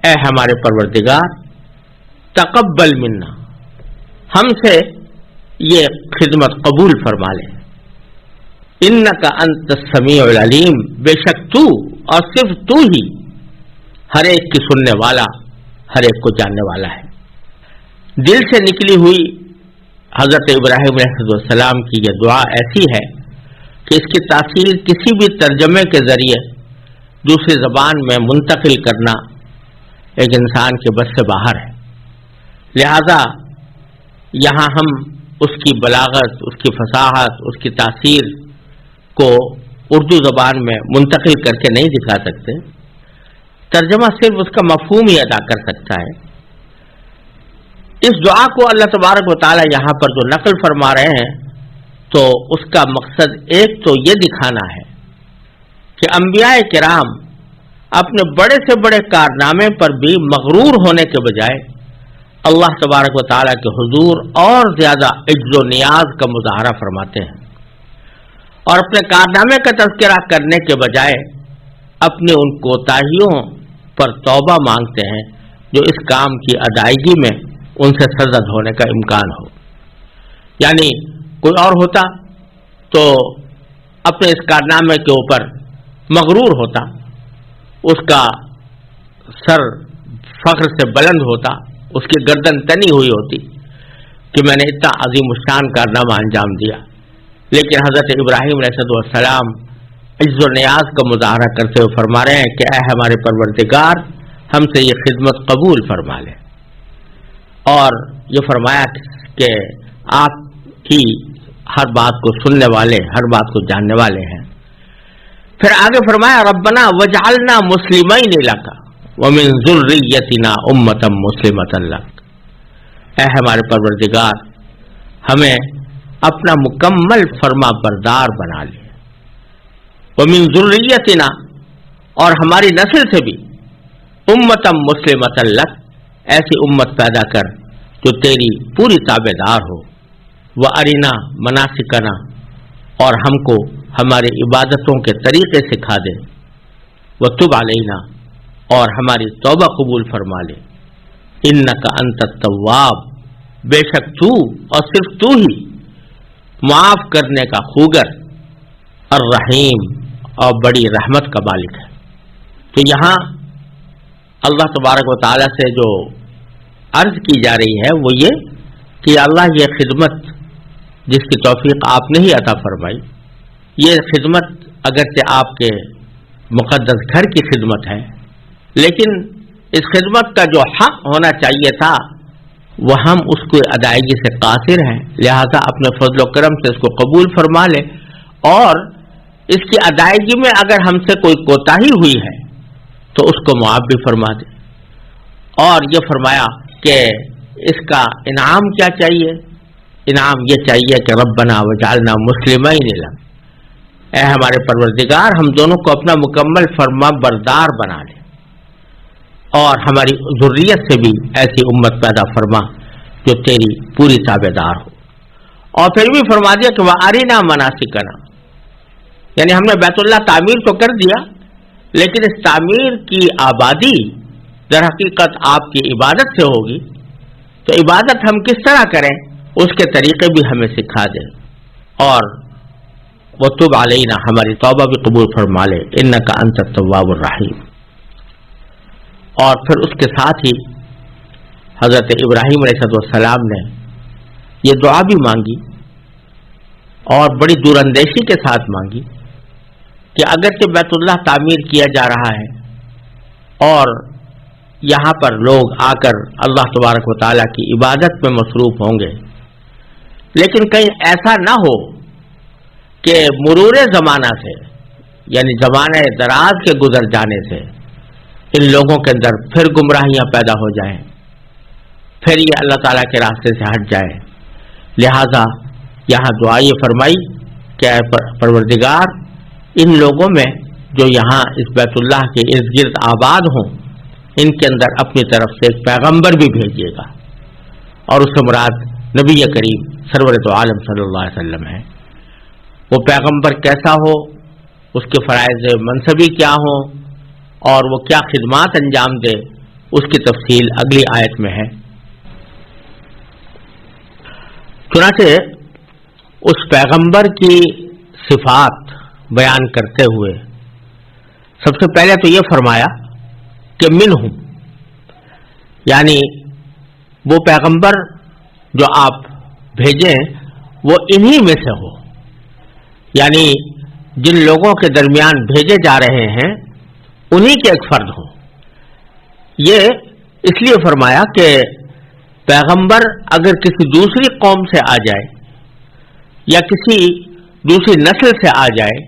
اے ہمارے پروردگار، تقبل منا، ہم سے یہ خدمت قبول فرما لے، انک انت السمیع العلیم، بے شک تو اور صرف تو ہی ہر ایک کی سننے والا، ہر ایک کو جاننے والا ہے۔ دل سے نکلی ہوئی حضرت ابراہیم علیہ السلام کی یہ دعا ایسی ہے کہ اس کی تاثیر کسی بھی ترجمے کے ذریعے دوسری زبان میں منتقل کرنا ایک انسان کے بس سے باہر ہے، لہذا یہاں ہم اس کی بلاغت، اس کی فصاحت، اس کی تاثیر کو اردو زبان میں منتقل کر کے نہیں دکھا سکتے، ترجمہ صرف اس کا مفہوم ہی ادا کر سکتا ہے۔ اس دعا کو اللہ تبارک و تعالی یہاں پر جو نقل فرما رہے ہیں تو اس کا مقصد ایک تو یہ دکھانا ہے کہ انبیاء کرام اپنے بڑے سے بڑے کارنامے پر بھی مغرور ہونے کے بجائے اللہ تبارک و تعالی کے حضور اور زیادہ عجز و نیاز کا مظاہرہ فرماتے ہیں، اور اپنے کارنامے کا تذکرہ کرنے کے بجائے اپنی ان کوتاہیوں پر توبہ مانگتے ہیں جو اس کام کی ادائیگی میں ان سے سرزد ہونے کا امکان ہو۔ یعنی کوئی اور ہوتا تو اپنے اس کارنامے کے اوپر مغرور ہوتا، اس کا سر فخر سے بلند ہوتا، اس کی گردن تنی ہوئی ہوتی کہ میں نے اتنا عظیم الشان کارنامہ انجام دیا، لیکن حضرت ابراہیم علیہ السلام عجز و نیاز کا مظاہرہ کرتے ہوئے فرما رہے ہیں کہ اے ہمارے پروردگار، ہم سے یہ خدمت قبول فرما لے، اور یہ فرمایا کہ آپ ہی ہر بات کو سننے والے، ہر بات کو جاننے والے ہیں۔ پھر آگے فرمایا ربنا وجعلنا مسلمین لک ومن ذریتنا امۃ مسلمۃ لک، اے ہمارے پروردگار، ہمیں اپنا مکمل فرما بردار بنا لے، ومن ذریتنا، اور ہماری نسل سے بھی امۃ مسلمۃ لک، ایسی امت پیدا کر جو تیری پوری تابع دار ہو، وَأَرِنَا مَنَاسِكَنَا، اور ہم کو ہماری عبادتوں کے طریقے سکھا دے، وَتُبْ عَلَيْنَا، اور ہماری توبہ قبول فرما لے، إِنَّكَ أَنْتَ التَّوَّابُ، بے شک تو اور صرف تو ہی معاف کرنے کا خوگر، الرحیم، اور بڑی رحمت کا مالک ہے۔ تو یہاں اللہ تبارک و تعالیٰ سے جو عرض کی جا رہی ہے وہ یہ کہ اللہ، یہ خدمت جس کی توفیق آپ نے ہی عطا فرمائی، یہ خدمت اگرچہ آپ کے مقدس گھر کی خدمت ہے، لیکن اس خدمت کا جو حق ہونا چاہیے تھا وہ ہم اس کو ادائیگی سے قاصر ہیں، لہذا اپنے فضل و کرم سے اس کو قبول فرما لے، اور اس کی ادائیگی میں اگر ہم سے کوئی کوتاہی ہوئی ہے تو اس کو معاف بھی فرما دے۔ اور یہ فرمایا کہ اس کا انعام کیا چاہیے؟ انعام یہ چاہیے کہ ربنا وجعلنا مسلمین لک، اے ہمارے پروردگار، ہم دونوں کو اپنا مکمل فرما بردار بنا لے، اور ہماری ذریت سے بھی ایسی امت پیدا فرما جو تیری پوری تابع دار ہو۔ اور پھر بھی فرما دیا کہ وَأَرِنَا مَنَاسِكَنَا، یعنی ہم نے بیت اللہ تعمیر تو کر دیا، لیکن اس تعمیر کی آبادی در حقیقت آپ کی عبادت سے ہوگی، تو عبادت ہم کس طرح کریں اس کے طریقے بھی ہمیں سکھا دیں، اور وَتُبْ عَلَيْنَا، ہماری توبہ بھی قبول فرما لے، إِنَّكَ أَنْتَ التَّوَّابُ الرَّحِيمُ۔ اور پھر اس کے ساتھ ہی حضرت ابراہیم علیہ السلام نے یہ دعا بھی مانگی، اور بڑی دور اندیشی کے ساتھ مانگی کہ اگرچہ بیت اللہ تعمیر کیا جا رہا ہے اور یہاں پر لوگ آ کر اللہ تبارک و تعالیٰ کی عبادت میں مصروف ہوں گے، لیکن کہیں ایسا نہ ہو کہ مرور زمانہ سے، یعنی زمانے دراز کے گزر جانے سے ان لوگوں کے اندر پھر گمراہیاں پیدا ہو جائیں، پھر یہ اللہ تعالیٰ کے راستے سے ہٹ جائے، لہذا یہاں دعا یہ فرمائی کہ اے پروردگار ان لوگوں میں جو یہاں اس بیت اللہ کے ارد گرد آباد ہوں ان کے اندر اپنی طرف سے ایک پیغمبر بھی بھیجیے گا، اور اس سے مراد نبی کریم سرور دو عالم صلی اللہ علیہ وسلم ہے۔ وہ پیغمبر کیسا ہو، اس کے فرائض منصبی کیا ہوں اور وہ کیا خدمات انجام دے، اس کی تفصیل اگلی آیت میں ہے۔ چنانچہ اس پیغمبر کی صفات بیان کرتے ہوئے سب سے پہلے تو یہ فرمایا کہ منہم، یعنی وہ پیغمبر جو آپ بھیجیں وہ انہی میں سے ہو، یعنی جن لوگوں کے درمیان بھیجے جا رہے ہیں انہی کے ایک فرد ہو۔ یہ اس لیے فرمایا کہ پیغمبر اگر کسی دوسری قوم سے آ جائے یا کسی دوسری نسل سے آ جائے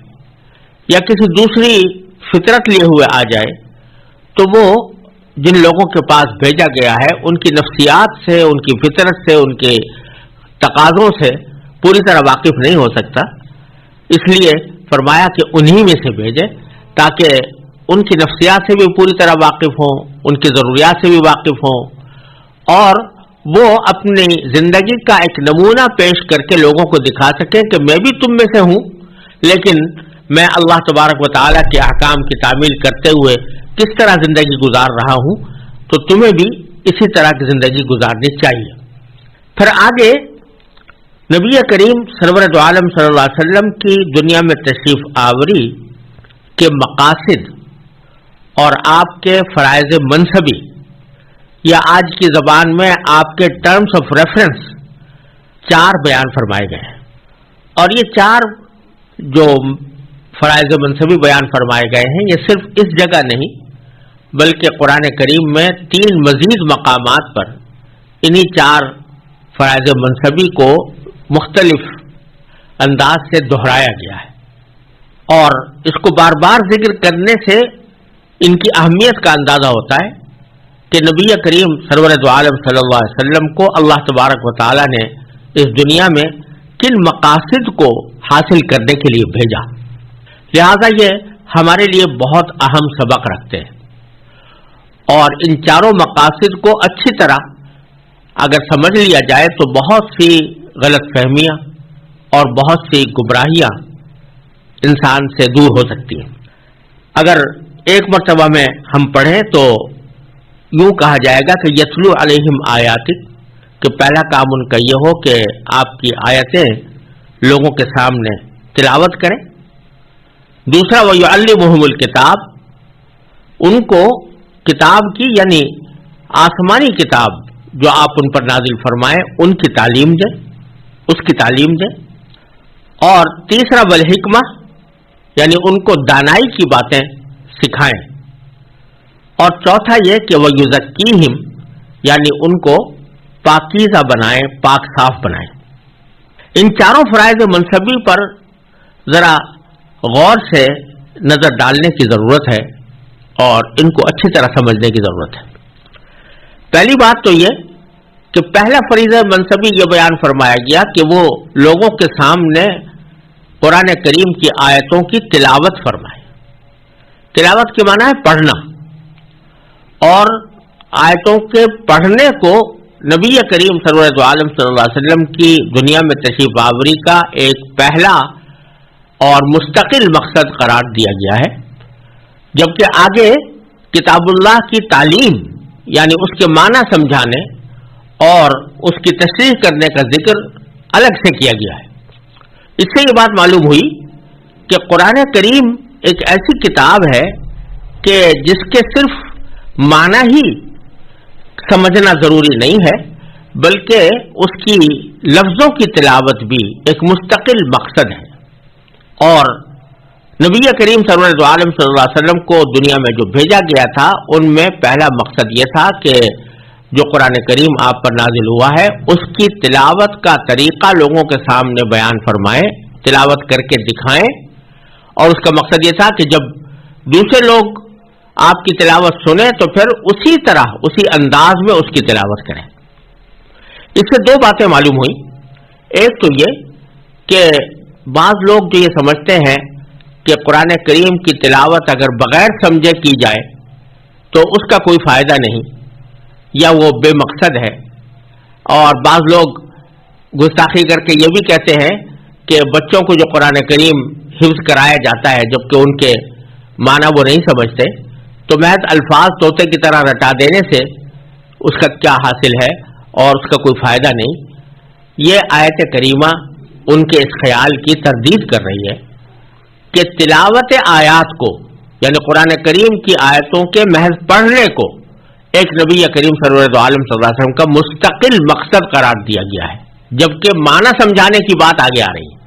یا کسی دوسری فطرت لیے ہوئے آ جائے تو وہ جن لوگوں کے پاس بھیجا گیا ہے ان کی نفسیات سے، ان کی فطرت سے، ان کے تقاضوں سے پوری طرح واقف نہیں ہو سکتا، اس لیے فرمایا کہ انہی میں سے بھیجے تاکہ ان کی نفسیات سے بھی پوری طرح واقف ہوں، ان کی ضروریات سے بھی واقف ہوں، اور وہ اپنی زندگی کا ایک نمونہ پیش کر کے لوگوں کو دکھا سکیں کہ میں بھی تم میں سے ہوں، لیکن میں اللہ تبارک و تعالیٰ کے احکام کی تعمیل کرتے ہوئے کس طرح زندگی گزار رہا ہوں، تو تمہیں بھی اسی طرح کی زندگی گزارنی چاہیے۔ پھر آگے نبی کریم سرور دو عالم صلی اللہ علیہ وسلم کی دنیا میں تشریف آوری کے مقاصد اور آپ کے فرائض منصبی، یا آج کی زبان میں آپ کے ٹرمز آف ریفرنس 4 بیان فرمائے گئے ہیں، اور یہ 4 جو فرائض منصبی بیان فرمائے گئے ہیں یہ صرف اس جگہ نہیں بلکہ قرآن کریم میں 3 مزید مقامات پر انہی 4 فرائض منصبی کو مختلف انداز سے دہرایا گیا ہے، اور اس کو بار بار ذکر کرنے سے ان کی اہمیت کا اندازہ ہوتا ہے کہ نبی کریم سرور دو عالم صلی اللہ علیہ وسلم کو اللہ تبارک و تعالیٰ نے اس دنیا میں کن مقاصد کو حاصل کرنے کے لیے بھیجا، لہذا یہ ہمارے لیے بہت اہم سبق رکھتے ہیں، اور ان 4 مقاصد کو اچھی طرح اگر سمجھ لیا جائے تو بہت سی غلط فہمیاں اور بہت سی گمراہیاں انسان سے دور ہو سکتی ہیں۔ اگر ایک مرتبہ میں ہم پڑھیں تو یوں کہا جائے گا کہ یتلو علیہم آیاتک، کہ پہلا کام ان کا یہ ہو کہ آپ کی آیتیں لوگوں کے سامنے تلاوت کریں، دوسرا وَيُعَلِّمُهُمُ الْكِتَابَ، ان کو کتاب کی یعنی آسمانی کتاب جو آپ ان پر نازل فرمائیں ان کی تعلیم دیں، اس کی تعلیم دیں، اور تیسرا والحکمہ، یعنی ان کو دانائی کی باتیں سکھائیں، اور چوتھا یہ کہ وَيُزَكِّيهِمْ، یعنی ان کو پاکیزہ بنائیں، پاک صاف بنائیں۔ ان 4 فرائض منصبی پر ذرا غور سے نظر ڈالنے کی ضرورت ہے اور ان کو اچھی طرح سمجھنے کی ضرورت ہے۔ پہلی بات تو یہ کہ پہلا فریضہ منصبی یہ بیان فرمایا گیا کہ وہ لوگوں کے سامنے قرآن کریم کی آیتوں کی تلاوت فرمائے۔ تلاوت کے معنی ہے پڑھنا، اور آیتوں کے پڑھنے کو نبی کریم سرور دو عالم صلی اللہ علیہ وسلم کی دنیا میں تشریف آوری کا ایک پہلا اور مستقل مقصد قرار دیا گیا ہے، جبکہ آگے کتاب اللہ کی تعلیم یعنی اس کے معنی سمجھانے اور اس کی تشریح کرنے کا ذکر الگ سے کیا گیا ہے۔ اس سے یہ بات معلوم ہوئی کہ قرآن کریم ایک ایسی کتاب ہے کہ جس کے صرف معنی ہی سمجھنا ضروری نہیں ہے بلکہ اس کی لفظوں کی تلاوت بھی ایک مستقل مقصد ہے، اور نبی کریم صلی اللہ علیہ وسلم کو دنیا میں جو بھیجا گیا تھا ان میں پہلا مقصد یہ تھا کہ جو قرآن کریم آپ پر نازل ہوا ہے اس کی تلاوت کا طریقہ لوگوں کے سامنے بیان فرمائیں، تلاوت کر کے دکھائیں، اور اس کا مقصد یہ تھا کہ جب دوسرے لوگ آپ کی تلاوت سنیں تو پھر اسی طرح اسی انداز میں اس کی تلاوت کریں۔ اس سے 2 باتیں معلوم ہوئی، ایک تو یہ کہ بعض لوگ جو یہ سمجھتے ہیں کہ قرآن کریم کی تلاوت اگر بغیر سمجھے کی جائے تو اس کا کوئی فائدہ نہیں یا وہ بے مقصد ہے، اور بعض لوگ گستاخی کر کے یہ بھی کہتے ہیں کہ بچوں کو جو قرآن کریم حفظ کرایا جاتا ہے جبکہ ان کے معنی وہ نہیں سمجھتے، تو محض الفاظ طوطے کی طرح رٹا دینے سے اس کا کیا حاصل ہے اور اس کا کوئی فائدہ نہیں۔ یہ آیت کریمہ ان کے اس خیال کی تردید کر رہی ہے کہ تلاوت آیات کو، یعنی قرآن کریم کی آیتوں کے محض پڑھنے کو ایک نبی کریم سرور عالم صلی اللہ علیہ وسلم کا مستقل مقصد قرار دیا گیا ہے، جبکہ معنی سمجھانے کی بات آگے آ رہی ہے۔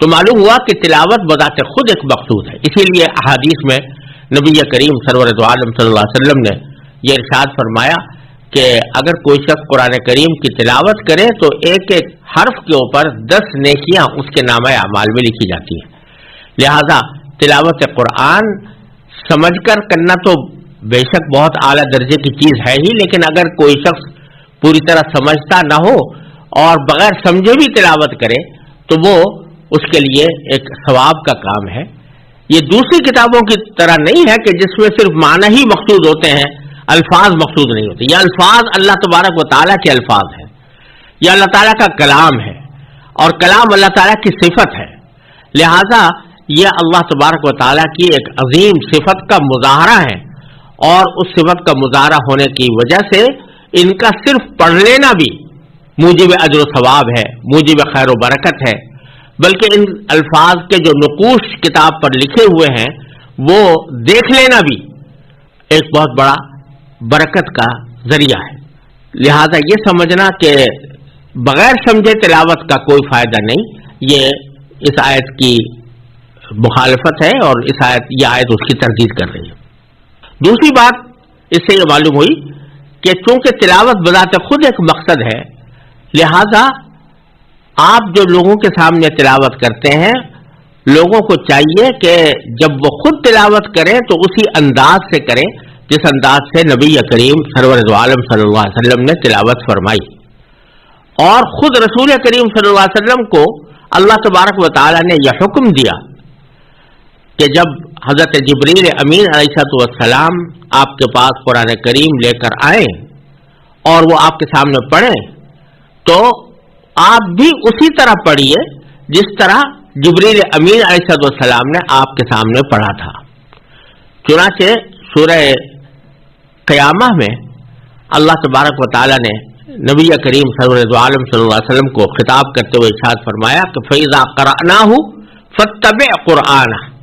تو معلوم ہوا کہ تلاوت بذات خود ایک مقصود ہے۔ اسی لیے احادیث میں نبی کریم سرور عالم صلی اللہ علیہ وسلم نے یہ ارشاد فرمایا کہ اگر کوئی شخص قرآن کریم کی تلاوت کرے تو ایک ایک حرف کے اوپر 10 نیکیاں اس کے نامہ اعمال میں لکھی جاتی ہیں۔ لہذا تلاوت قرآن سمجھ کر کرنا تو بے شک بہت اعلیٰ درجے کی چیز ہے ہی، لیکن اگر کوئی شخص پوری طرح سمجھتا نہ ہو اور بغیر سمجھے بھی تلاوت کرے تو وہ اس کے لیے ایک ثواب کا کام ہے۔ یہ دوسری کتابوں کی طرح نہیں ہے کہ جس میں صرف معنی ہی مقصود ہوتے ہیں، الفاظ مقصود نہیں ہوتے۔ یہ الفاظ اللہ تبارک و تعالیٰ کے الفاظ ہیں، یہ اللہ تعالیٰ کا کلام ہے، اور کلام اللہ تعالیٰ کی صفت ہے، لہذا یہ اللہ تبارک و تعالیٰ کی ایک عظیم صفت کا مظاہرہ ہے، اور اس صفت کا مظاہرہ ہونے کی وجہ سے ان کا صرف پڑھ لینا بھی موجب اجر و ثواب ہے، موجب خیر و برکت ہے، بلکہ ان الفاظ کے جو نقوش کتاب پر لکھے ہوئے ہیں وہ دیکھ لینا بھی ایک بہت بڑا برکت کا ذریعہ ہے۔ لہذا یہ سمجھنا کہ بغیر سمجھے تلاوت کا کوئی فائدہ نہیں، یہ اس آیت کی مخالفت ہے، اور یہ آیت اس کی تردید کر رہی ہے۔ دوسری بات اس سے یہ معلوم ہوئی کہ چونکہ تلاوت بذات خود ایک مقصد ہے، لہذا آپ جو لوگوں کے سامنے تلاوت کرتے ہیں، لوگوں کو چاہیے کہ جب وہ خود تلاوت کریں تو اسی انداز سے کریں جس انداز سے نبی کریم سرور عالم صلی اللہ علیہ وسلم نے تلاوت فرمائی، اور خود رسول کریم صلی اللہ علیہ وسلم کو اللہ تبارک و تعالی نے یہ حکم دیا کہ جب حضرت جبریل امین علیہ السلام آپ کے پاس قرآن کریم لے کر آئیں اور وہ آپ کے سامنے پڑھیں تو آپ بھی اسی طرح پڑھیے جس طرح جبریل امین علیہ السلام نے آپ کے سامنے پڑھا تھا۔ چنانچہ سورہ قیامہ میں اللہ تبارک و تعالی نے نبی کریم سرور عالم صلی اللہ علیہ وسلم کو خطاب کرتے ہوئے ارشاد فرمایا کہ فَإِذَا قَرَأْنَاهُ فَاتَّبِعْ قُرْآنَهُ،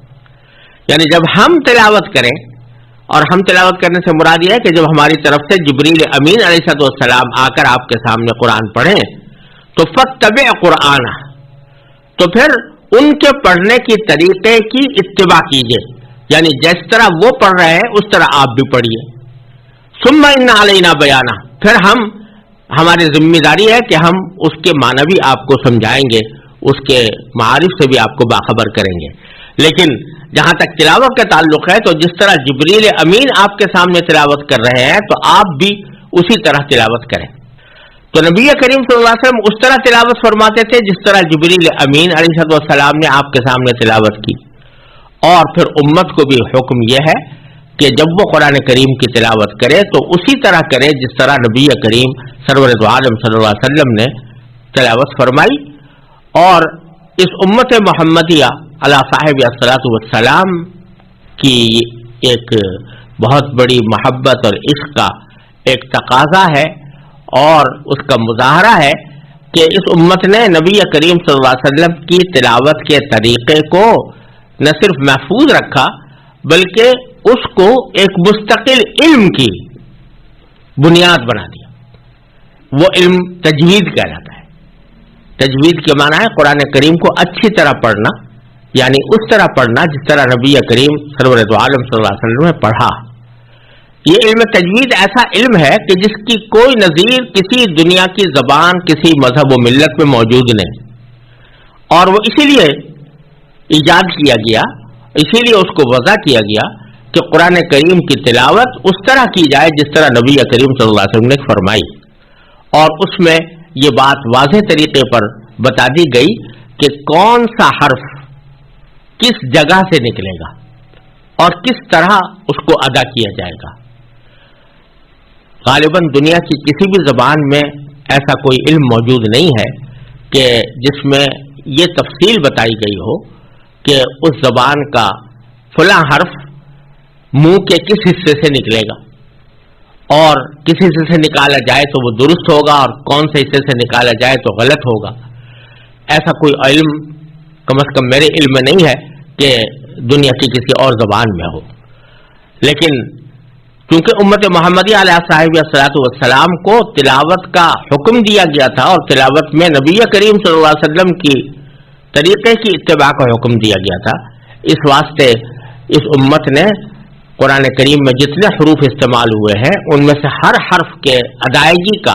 یعنی جب ہم تلاوت کریں، اور ہم تلاوت کرنے سے مراد یہ ہے کہ جب ہماری طرف سے جبریل امین علیہ السلام آ کر آپ کے سامنے قرآن پڑھیں تو فَاتَّبِعْ قُرْآنَهُ، تو پھر ان کے پڑھنے کی طریقے کی اتباع کیجئے، یعنی جس طرح وہ پڑھ رہے ہیں اس طرح آپ بھی پڑھیے۔ ثُمَّ إِنَّ عَلَيْنَا بَيَانَهُ، پھر ہماری ذمہ داری ہے کہ ہم اس کے معنی بھی آپ کو سمجھائیں گے، اس کے معارف سے بھی آپ کو باخبر کریں گے۔ لیکن جہاں تک تلاوت کا تعلق ہے تو جس طرح جبریل امین آپ کے سامنے تلاوت کر رہے ہیں تو آپ بھی اسی طرح تلاوت کریں۔ تو نبی کریم صلی اللہ علیہ وسلم اس طرح تلاوت فرماتے تھے جس طرح جبریل امین علیہ السلام نے آپ کے سامنے تلاوت کی، اور پھر امت کو بھی حکم یہ ہے کہ جب وہ قرآن کریم کی تلاوت کرے تو اسی طرح کرے جس طرح نبی کریم سرور عالم صلی اللہ علیہ وسلم نے تلاوت فرمائی۔ اور اس امت محمدیہ علی صاحب الصلاۃ والسلام کی ایک بہت بڑی محبت اور عشق کا ایک تقاضا ہے اور اس کا مظاہرہ ہے کہ اس امت نے نبی کریم صلی اللہ علیہ وسلم کی تلاوت کے طریقے کو نہ صرف محفوظ رکھا بلکہ اس کو ایک مستقل علم کی بنیاد بنا دیا۔ وہ علم تجوید کہلاتا ہے۔ تجوید کے معنی ہے قرآن کریم کو اچھی طرح پڑھنا، یعنی اس طرح پڑھنا جس طرح نبی کریم سرور عالم صلی اللہ علیہ وسلم نے پڑھا۔ یہ علم تجوید ایسا علم ہے کہ جس کی کوئی نظیر کسی دنیا کی زبان، کسی مذہب و ملت میں موجود نہیں، اور وہ اسی لیے ایجاد کیا گیا، اسی لیے اس کو وضع کیا گیا کہ قرآن کریم کی تلاوت اس طرح کی جائے جس طرح نبی کریم صلی اللہ علیہ وسلم نے فرمائی، اور اس میں یہ بات واضح طریقے پر بتا دی گئی کہ کون سا حرف کس جگہ سے نکلے گا اور کس طرح اس کو ادا کیا جائے گا. غالباً دنیا کی کسی بھی زبان میں ایسا کوئی علم موجود نہیں ہے کہ جس میں یہ تفصیل بتائی گئی ہو کہ اس زبان کا فلاں حرف منہ کے کس حصے سے نکلے گا اور کس حصے سے نکالا جائے تو وہ درست ہوگا اور کون سے حصے سے نکالا جائے تو غلط ہوگا. ایسا کوئی علم کم از کم میرے علم میں نہیں ہے کہ دنیا کی کسی اور زبان میں ہو. لیکن کیونکہ امت محمدیہ علیہ صاحب الصلاۃ والسلام کو تلاوت کا حکم دیا گیا تھا اور تلاوت میں نبی کریم صلی اللہ علیہ وسلم کی طریقے کی اتباع کا حکم دیا گیا تھا، اس واسطے اس امت نے قرآن کریم میں جتنے حروف استعمال ہوئے ہیں ان میں سے ہر حرف کے ادائیگی کا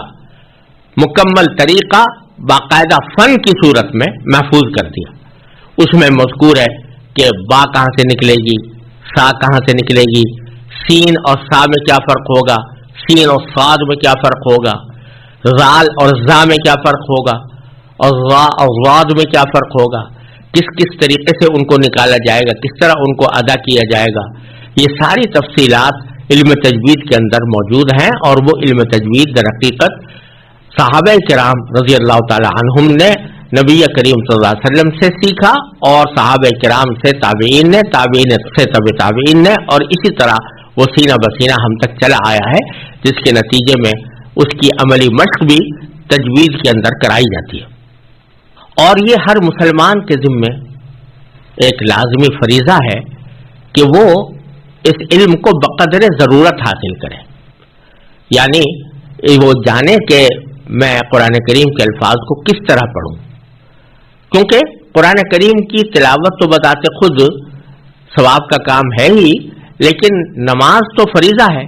مکمل طریقہ باقاعدہ فن کی صورت میں محفوظ کر دیا. اس میں مذکور ہے کہ با کہاں سے نکلے گی، سا کہاں سے نکلے گی، سین اور سا میں کیا فرق ہوگا، سین اور صاد میں کیا فرق ہوگا، زال اور زا میں کیا فرق ہوگا، اور ضا اور ضاد میں کیا فرق ہوگا، کس کس طریقے سے ان کو نکالا جائے گا، کس طرح ان کو ادا کیا جائے گا. یہ ساری تفصیلات علم تجوید کے اندر موجود ہیں اور وہ علم تجوید در حقیقت صحابہ کرام رضی اللہ تعالی عنہم نے نبی کریم صلی اللہ علیہ وسلم سے سیکھا اور صحابہ کرام سے تابعین نے، تابعین سے تبع تابعین نے، اور اسی طرح وہ سینہ بسینہ ہم تک چلا آیا ہے، جس کے نتیجے میں اس کی عملی مشق بھی تجوید کے اندر کرائی جاتی ہے. اور یہ ہر مسلمان کے ذمے ایک لازمی فریضہ ہے کہ وہ اس علم کو بقدر ضرورت حاصل کرے، یعنی وہ جانے کہ میں قرآن کریم کے الفاظ کو کس طرح پڑھوں. کیونکہ قرآن کریم کی تلاوت تو بذات خود ثواب کا کام ہے ہی، لیکن نماز تو فریضہ ہے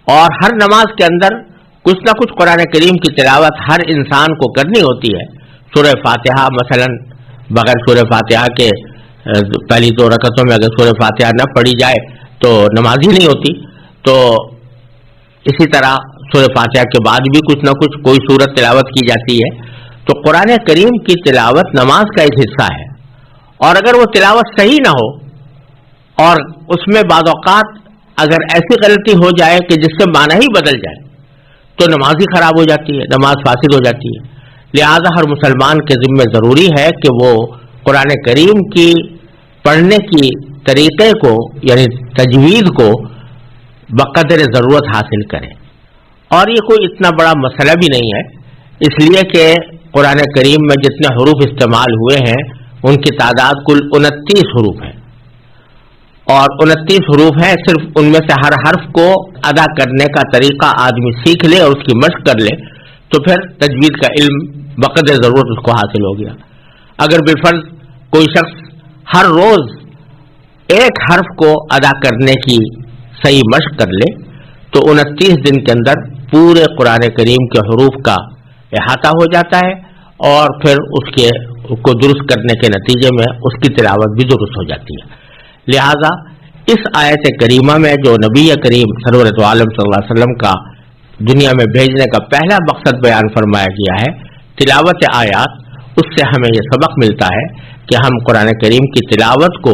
اور ہر نماز کے اندر کچھ نہ کچھ قرآن کریم کی تلاوت ہر انسان کو کرنی ہوتی ہے. سورہ فاتحہ مثلا بغیر سورہ فاتحہ کے پہلی 2 رکعتوں میں اگر سورہ فاتحہ نہ پڑھی جائے تو نماز ہی نہیں ہوتی. تو اسی طرح سورہ فاتحہ کے بعد بھی کچھ نہ کچھ کوئی سورت تلاوت کی جاتی ہے. تو قرآن کریم کی تلاوت نماز کا ایک حصہ ہے، اور اگر وہ تلاوت صحیح نہ ہو اور اس میں بعض اوقات اگر ایسی غلطی ہو جائے کہ جس سے معنی ہی بدل جائے تو نماز ہی خراب ہو جاتی ہے، نماز فاسد ہو جاتی ہے. لہذا ہر مسلمان کے ذمہ ضروری ہے کہ وہ قرآن کریم کی پڑھنے کی طریقے کو یعنی تجوید کو بقدر ضرورت حاصل کرے. اور یہ کوئی اتنا بڑا مسئلہ بھی نہیں ہے، اس لیے کہ قرآن کریم میں جتنے حروف استعمال ہوئے ہیں ان کی تعداد کل 29 حروف ہے، اور 29 حروف ہیں. صرف ان میں سے ہر حرف کو ادا کرنے کا طریقہ آدمی سیکھ لے اور اس کی مشق کر لے تو پھر تجوید کا علم بقدر ضرورت اس کو حاصل ہو گیا. اگر بالفرض کوئی شخص ہر روز ایک حرف کو ادا کرنے کی صحیح مشق کر لے تو 29 دن کے اندر پورے قرآن کریم کے حروف کا احاطہ ہو جاتا ہے، اور پھر اس کو درست کرنے کے نتیجے میں اس کی تلاوت بھی درست ہو جاتی ہے. لہذا اس آیت کریمہ میں جو نبی کریم سرورت عالم صلی اللہ علیہ وسلم کا دنیا میں بھیجنے کا پہلا مقصد بیان فرمایا گیا ہے تلاوت آیات، اس سے ہمیں یہ سبق ملتا ہے کہ ہم قرآن کریم کی تلاوت کو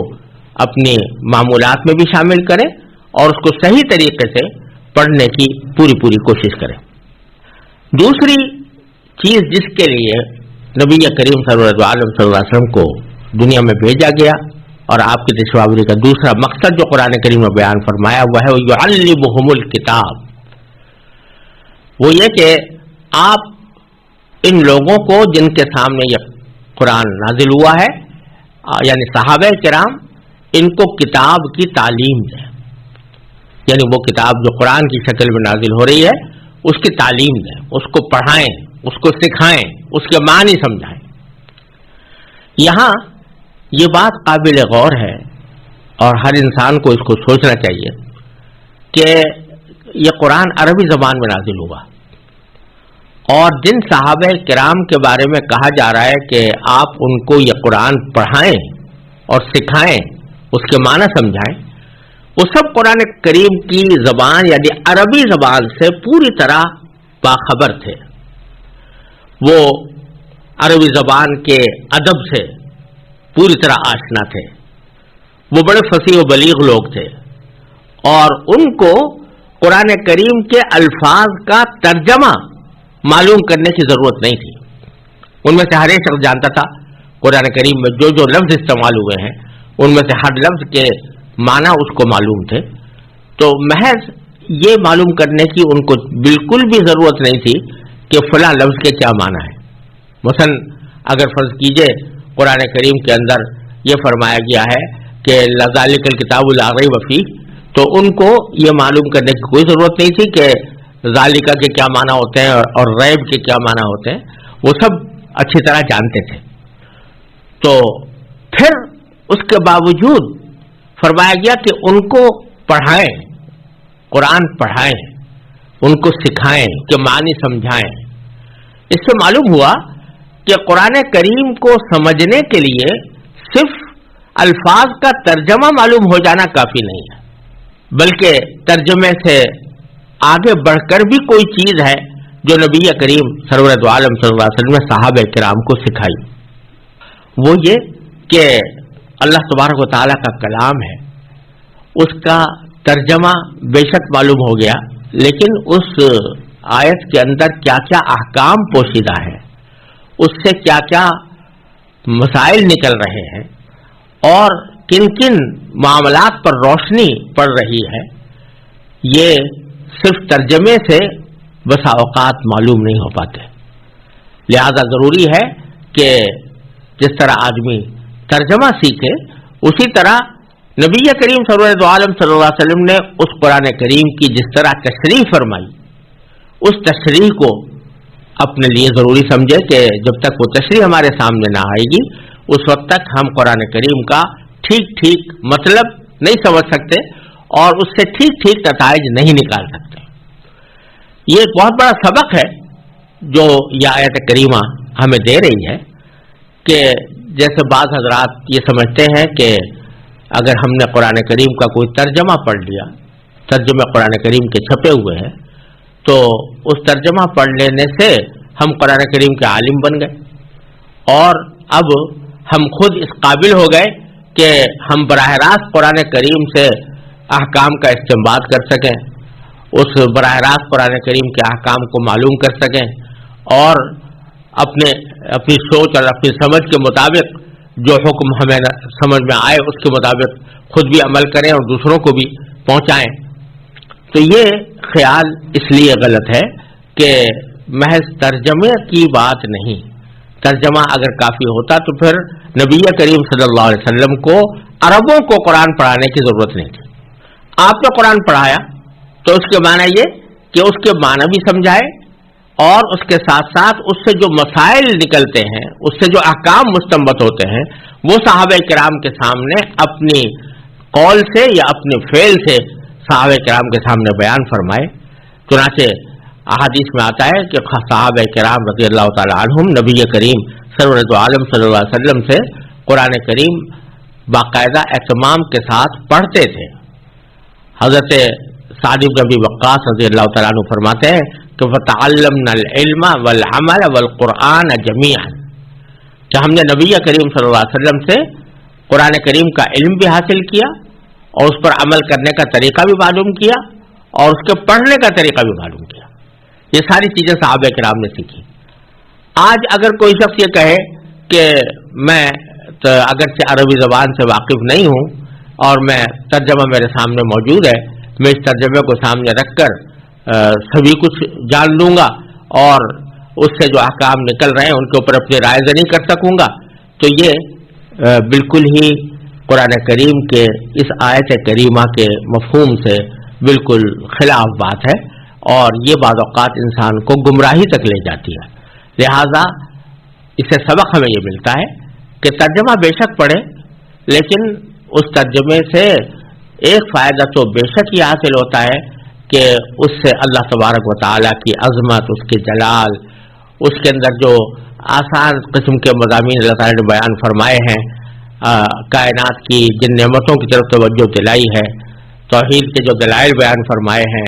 اپنی معمولات میں بھی شامل کریں اور اس کو صحیح طریقے سے پڑھنے کی پوری کوشش کریں. دوسری چیز جس کے لیے نبی کریم سرورت عالم صلی اللہ علیہ وسلم کو دنیا میں بھیجا گیا اور آپ کی تشوابری کا دوسرا مقصد جو قرآن کریم میں بیان فرمایا ہوا ہے وہ یعلمہم الکتاب، وہ یہ کہ آپ ان لوگوں کو جن کے سامنے یہ قرآن نازل ہوا ہے یعنی صحابہ کرام، ان کو کتاب کی تعلیم دیں، یعنی وہ کتاب جو قرآن کی شکل میں نازل ہو رہی ہے اس کی تعلیم دیں، اس کو پڑھائیں، اس کو سکھائیں، اس کے معنی سمجھائیں. یہاں یہ بات قابل غور ہے اور ہر انسان کو اس کو سوچنا چاہیے کہ یہ قرآن عربی زبان میں نازل ہوا، اور جن صحابہ کرام کے بارے میں کہا جا رہا ہے کہ آپ ان کو یہ قرآن پڑھائیں اور سکھائیں، اس کے معنی سمجھائیں، وہ سب قرآن کریم کی زبان یعنی عربی زبان سے پوری طرح باخبر تھے. وہ عربی زبان کے ادب سے پوری طرح آشنا تھے. وہ بڑے فصیح و بلیغ لوگ تھے اور ان کو قرآن کریم کے الفاظ کا ترجمہ معلوم کرنے کی ضرورت نہیں تھی. ان میں سے ہر ایک شخص جانتا تھا قرآن کریم میں جو جو لفظ استعمال ہوئے ہیں ان میں سے ہر لفظ کے معنی اس کو معلوم تھے. تو محض یہ معلوم کرنے کی ان کو بالکل بھی ضرورت نہیں تھی کہ فلاں لفظ کے کیا معنی ہے. مثلا اگر فرض کیجئے قرآن کریم کے اندر یہ فرمایا گیا ہے کہ لذالک الکتاب لا ریب فیہ، تو ان کو یہ معلوم کرنے کی کوئی ضرورت نہیں تھی کہ ذالکہ کے کیا معنی ہوتے ہیں اور ریب کے کیا معنی ہوتے ہیں. وہ سب اچھی طرح جانتے تھے. تو پھر اس کے باوجود فرمایا گیا کہ ان کو پڑھائیں، قرآن پڑھائیں، ان کو سکھائیں کہ معنی سمجھائیں. اس سے معلوم ہوا کہ قرآن کریم کو سمجھنے کے لیے صرف الفاظ کا ترجمہ معلوم ہو جانا کافی نہیں ہے، بلکہ ترجمے سے آگے بڑھ کر بھی کوئی چیز ہے جو نبی کریم سرور دو عالم صلی اللہ علیہ وسلم نے صحابہ کرام کو سکھائی. وہ یہ کہ اللہ تبارک و تعالیٰ کا کلام ہے، اس کا ترجمہ بے شک معلوم ہو گیا، لیکن اس آیت کے اندر کیا کیا احکام پوشیدہ ہے، اس سے کیا کیا مسائل نکل رہے ہیں اور کن کن معاملات پر روشنی پڑ رہی ہے، یہ صرف ترجمے سے بسا اوقات معلوم نہیں ہو پاتے. لہذا ضروری ہے کہ جس طرح آدمی ترجمہ سیکھے، اسی طرح نبی کریم سرور دو عالم صلی اللہ علیہ وسلم نے اس قرآن کریم کی جس طرح تشریح فرمائی، اس تشریح کو اپنے لیے ضروری سمجھے کہ جب تک وہ تشریح ہمارے سامنے نہ آئے گی اس وقت تک ہم قرآن کریم کا ٹھیک ٹھیک مطلب نہیں سمجھ سکتے اور اس سے ٹھیک ٹھیک نتائج نہیں نکال سکتے. یہ ایک بہت بڑا سبق ہے جو یہ آیت کریمہ ہمیں دے رہی ہے کہ جیسے بعض حضرات یہ سمجھتے ہیں کہ اگر ہم نے قرآن کریم کا کوئی ترجمہ پڑھ لیا، ترجمے قرآن کریم کے چھپے ہوئے ہیں، تو اس ترجمہ پڑھ لینے سے ہم قرآن کریم کے عالم بن گئے اور اب ہم خود اس قابل ہو گئے کہ ہم براہ راست قرآن کریم سے احکام کا استنباط کر سکیں، اس براہ راست قرآن کریم کے احکام کو معلوم کر سکیں اور اپنی سوچ اور اپنی سمجھ کے مطابق جو حکم ہمیں سمجھ میں آئے اس کے مطابق خود بھی عمل کریں اور دوسروں کو بھی پہنچائیں. تو یہ خیال اس لیے غلط ہے کہ محض ترجمے کی بات نہیں. ترجمہ اگر کافی ہوتا تو پھر نبی کریم صلی اللہ علیہ وسلم کو عربوں کو قرآن پڑھانے کی ضرورت نہیں تھی. آپ نے قرآن پڑھایا تو اس کے معنی یہ کہ اس کے معنی بھی سمجھائے اور اس کے ساتھ ساتھ اس سے جو مسائل نکلتے ہیں، اس سے جو احکام مستنبط ہوتے ہیں، وہ صحابہ کرام کے سامنے اپنی قول سے یا اپنے فعل سے صحابہ کرام کے سامنے بیان فرمائے. چنانچہ احادیث میں آتا ہے کہ صحابہ کرام رضی اللہ تعالی عنہم نبی کریم سرور دو عالم صلی اللہ علیہ وسلم سے قرآن کریم باقاعدہ اہتمام کے ساتھ پڑھتے تھے. حضرت سعد بن ابی وقاص رضی اللہ تعالیٰ عنہ فرماتے ہیں کہ فَتَعَلَّمْنَا الْعِلْمَ وَالْعَمَلَ وَالْقُرْآنَ جَمِيعًا، کہ ہم نے نبی کریم صلی اللہ علیہ وسلم سے قرآن کریم کا علم بھی حاصل کیا اور اس پر عمل کرنے کا طریقہ بھی معلوم کیا اور اس کے پڑھنے کا طریقہ بھی معلوم کیا. یہ ساری چیزیں صحابہ کرام نے سیکھی. آج اگر کوئی شخص یہ کہے کہ میں اگرچہ عربی زبان سے واقف نہیں ہوں اور میں ترجمہ میرے سامنے موجود ہے، میں اس ترجمے کو سامنے رکھ کر سبھی کچھ جان لوں گا اور اس سے جو احکام نکل رہے ہیں ان کے اوپر اپنی رائے نہیں کر سکوں گا، تو یہ بالکل ہی قرآن کریم کے اس آیت کریمہ کے مفہوم سے بالکل خلاف بات ہے اور یہ بعض اوقات انسان کو گمراہی تک لے جاتی ہے. لہذا اس سے سبق ہمیں یہ ملتا ہے کہ ترجمہ بے شک پڑھے، لیکن اس ترجمے سے ایک فائدہ تو بے شک یہ حاصل ہوتا ہے کہ اس سے اللہ تبارک و تعالیٰ کی عظمت، اس کے جلال، اس کے اندر جو آسان قسم کے مضامین اللہ تعالیٰ نے بیان فرمائے ہیں، کائنات کی جن نعمتوں کی طرف توجہ دلائی ہے، توحید کے جو دلائل بیان فرمائے ہیں،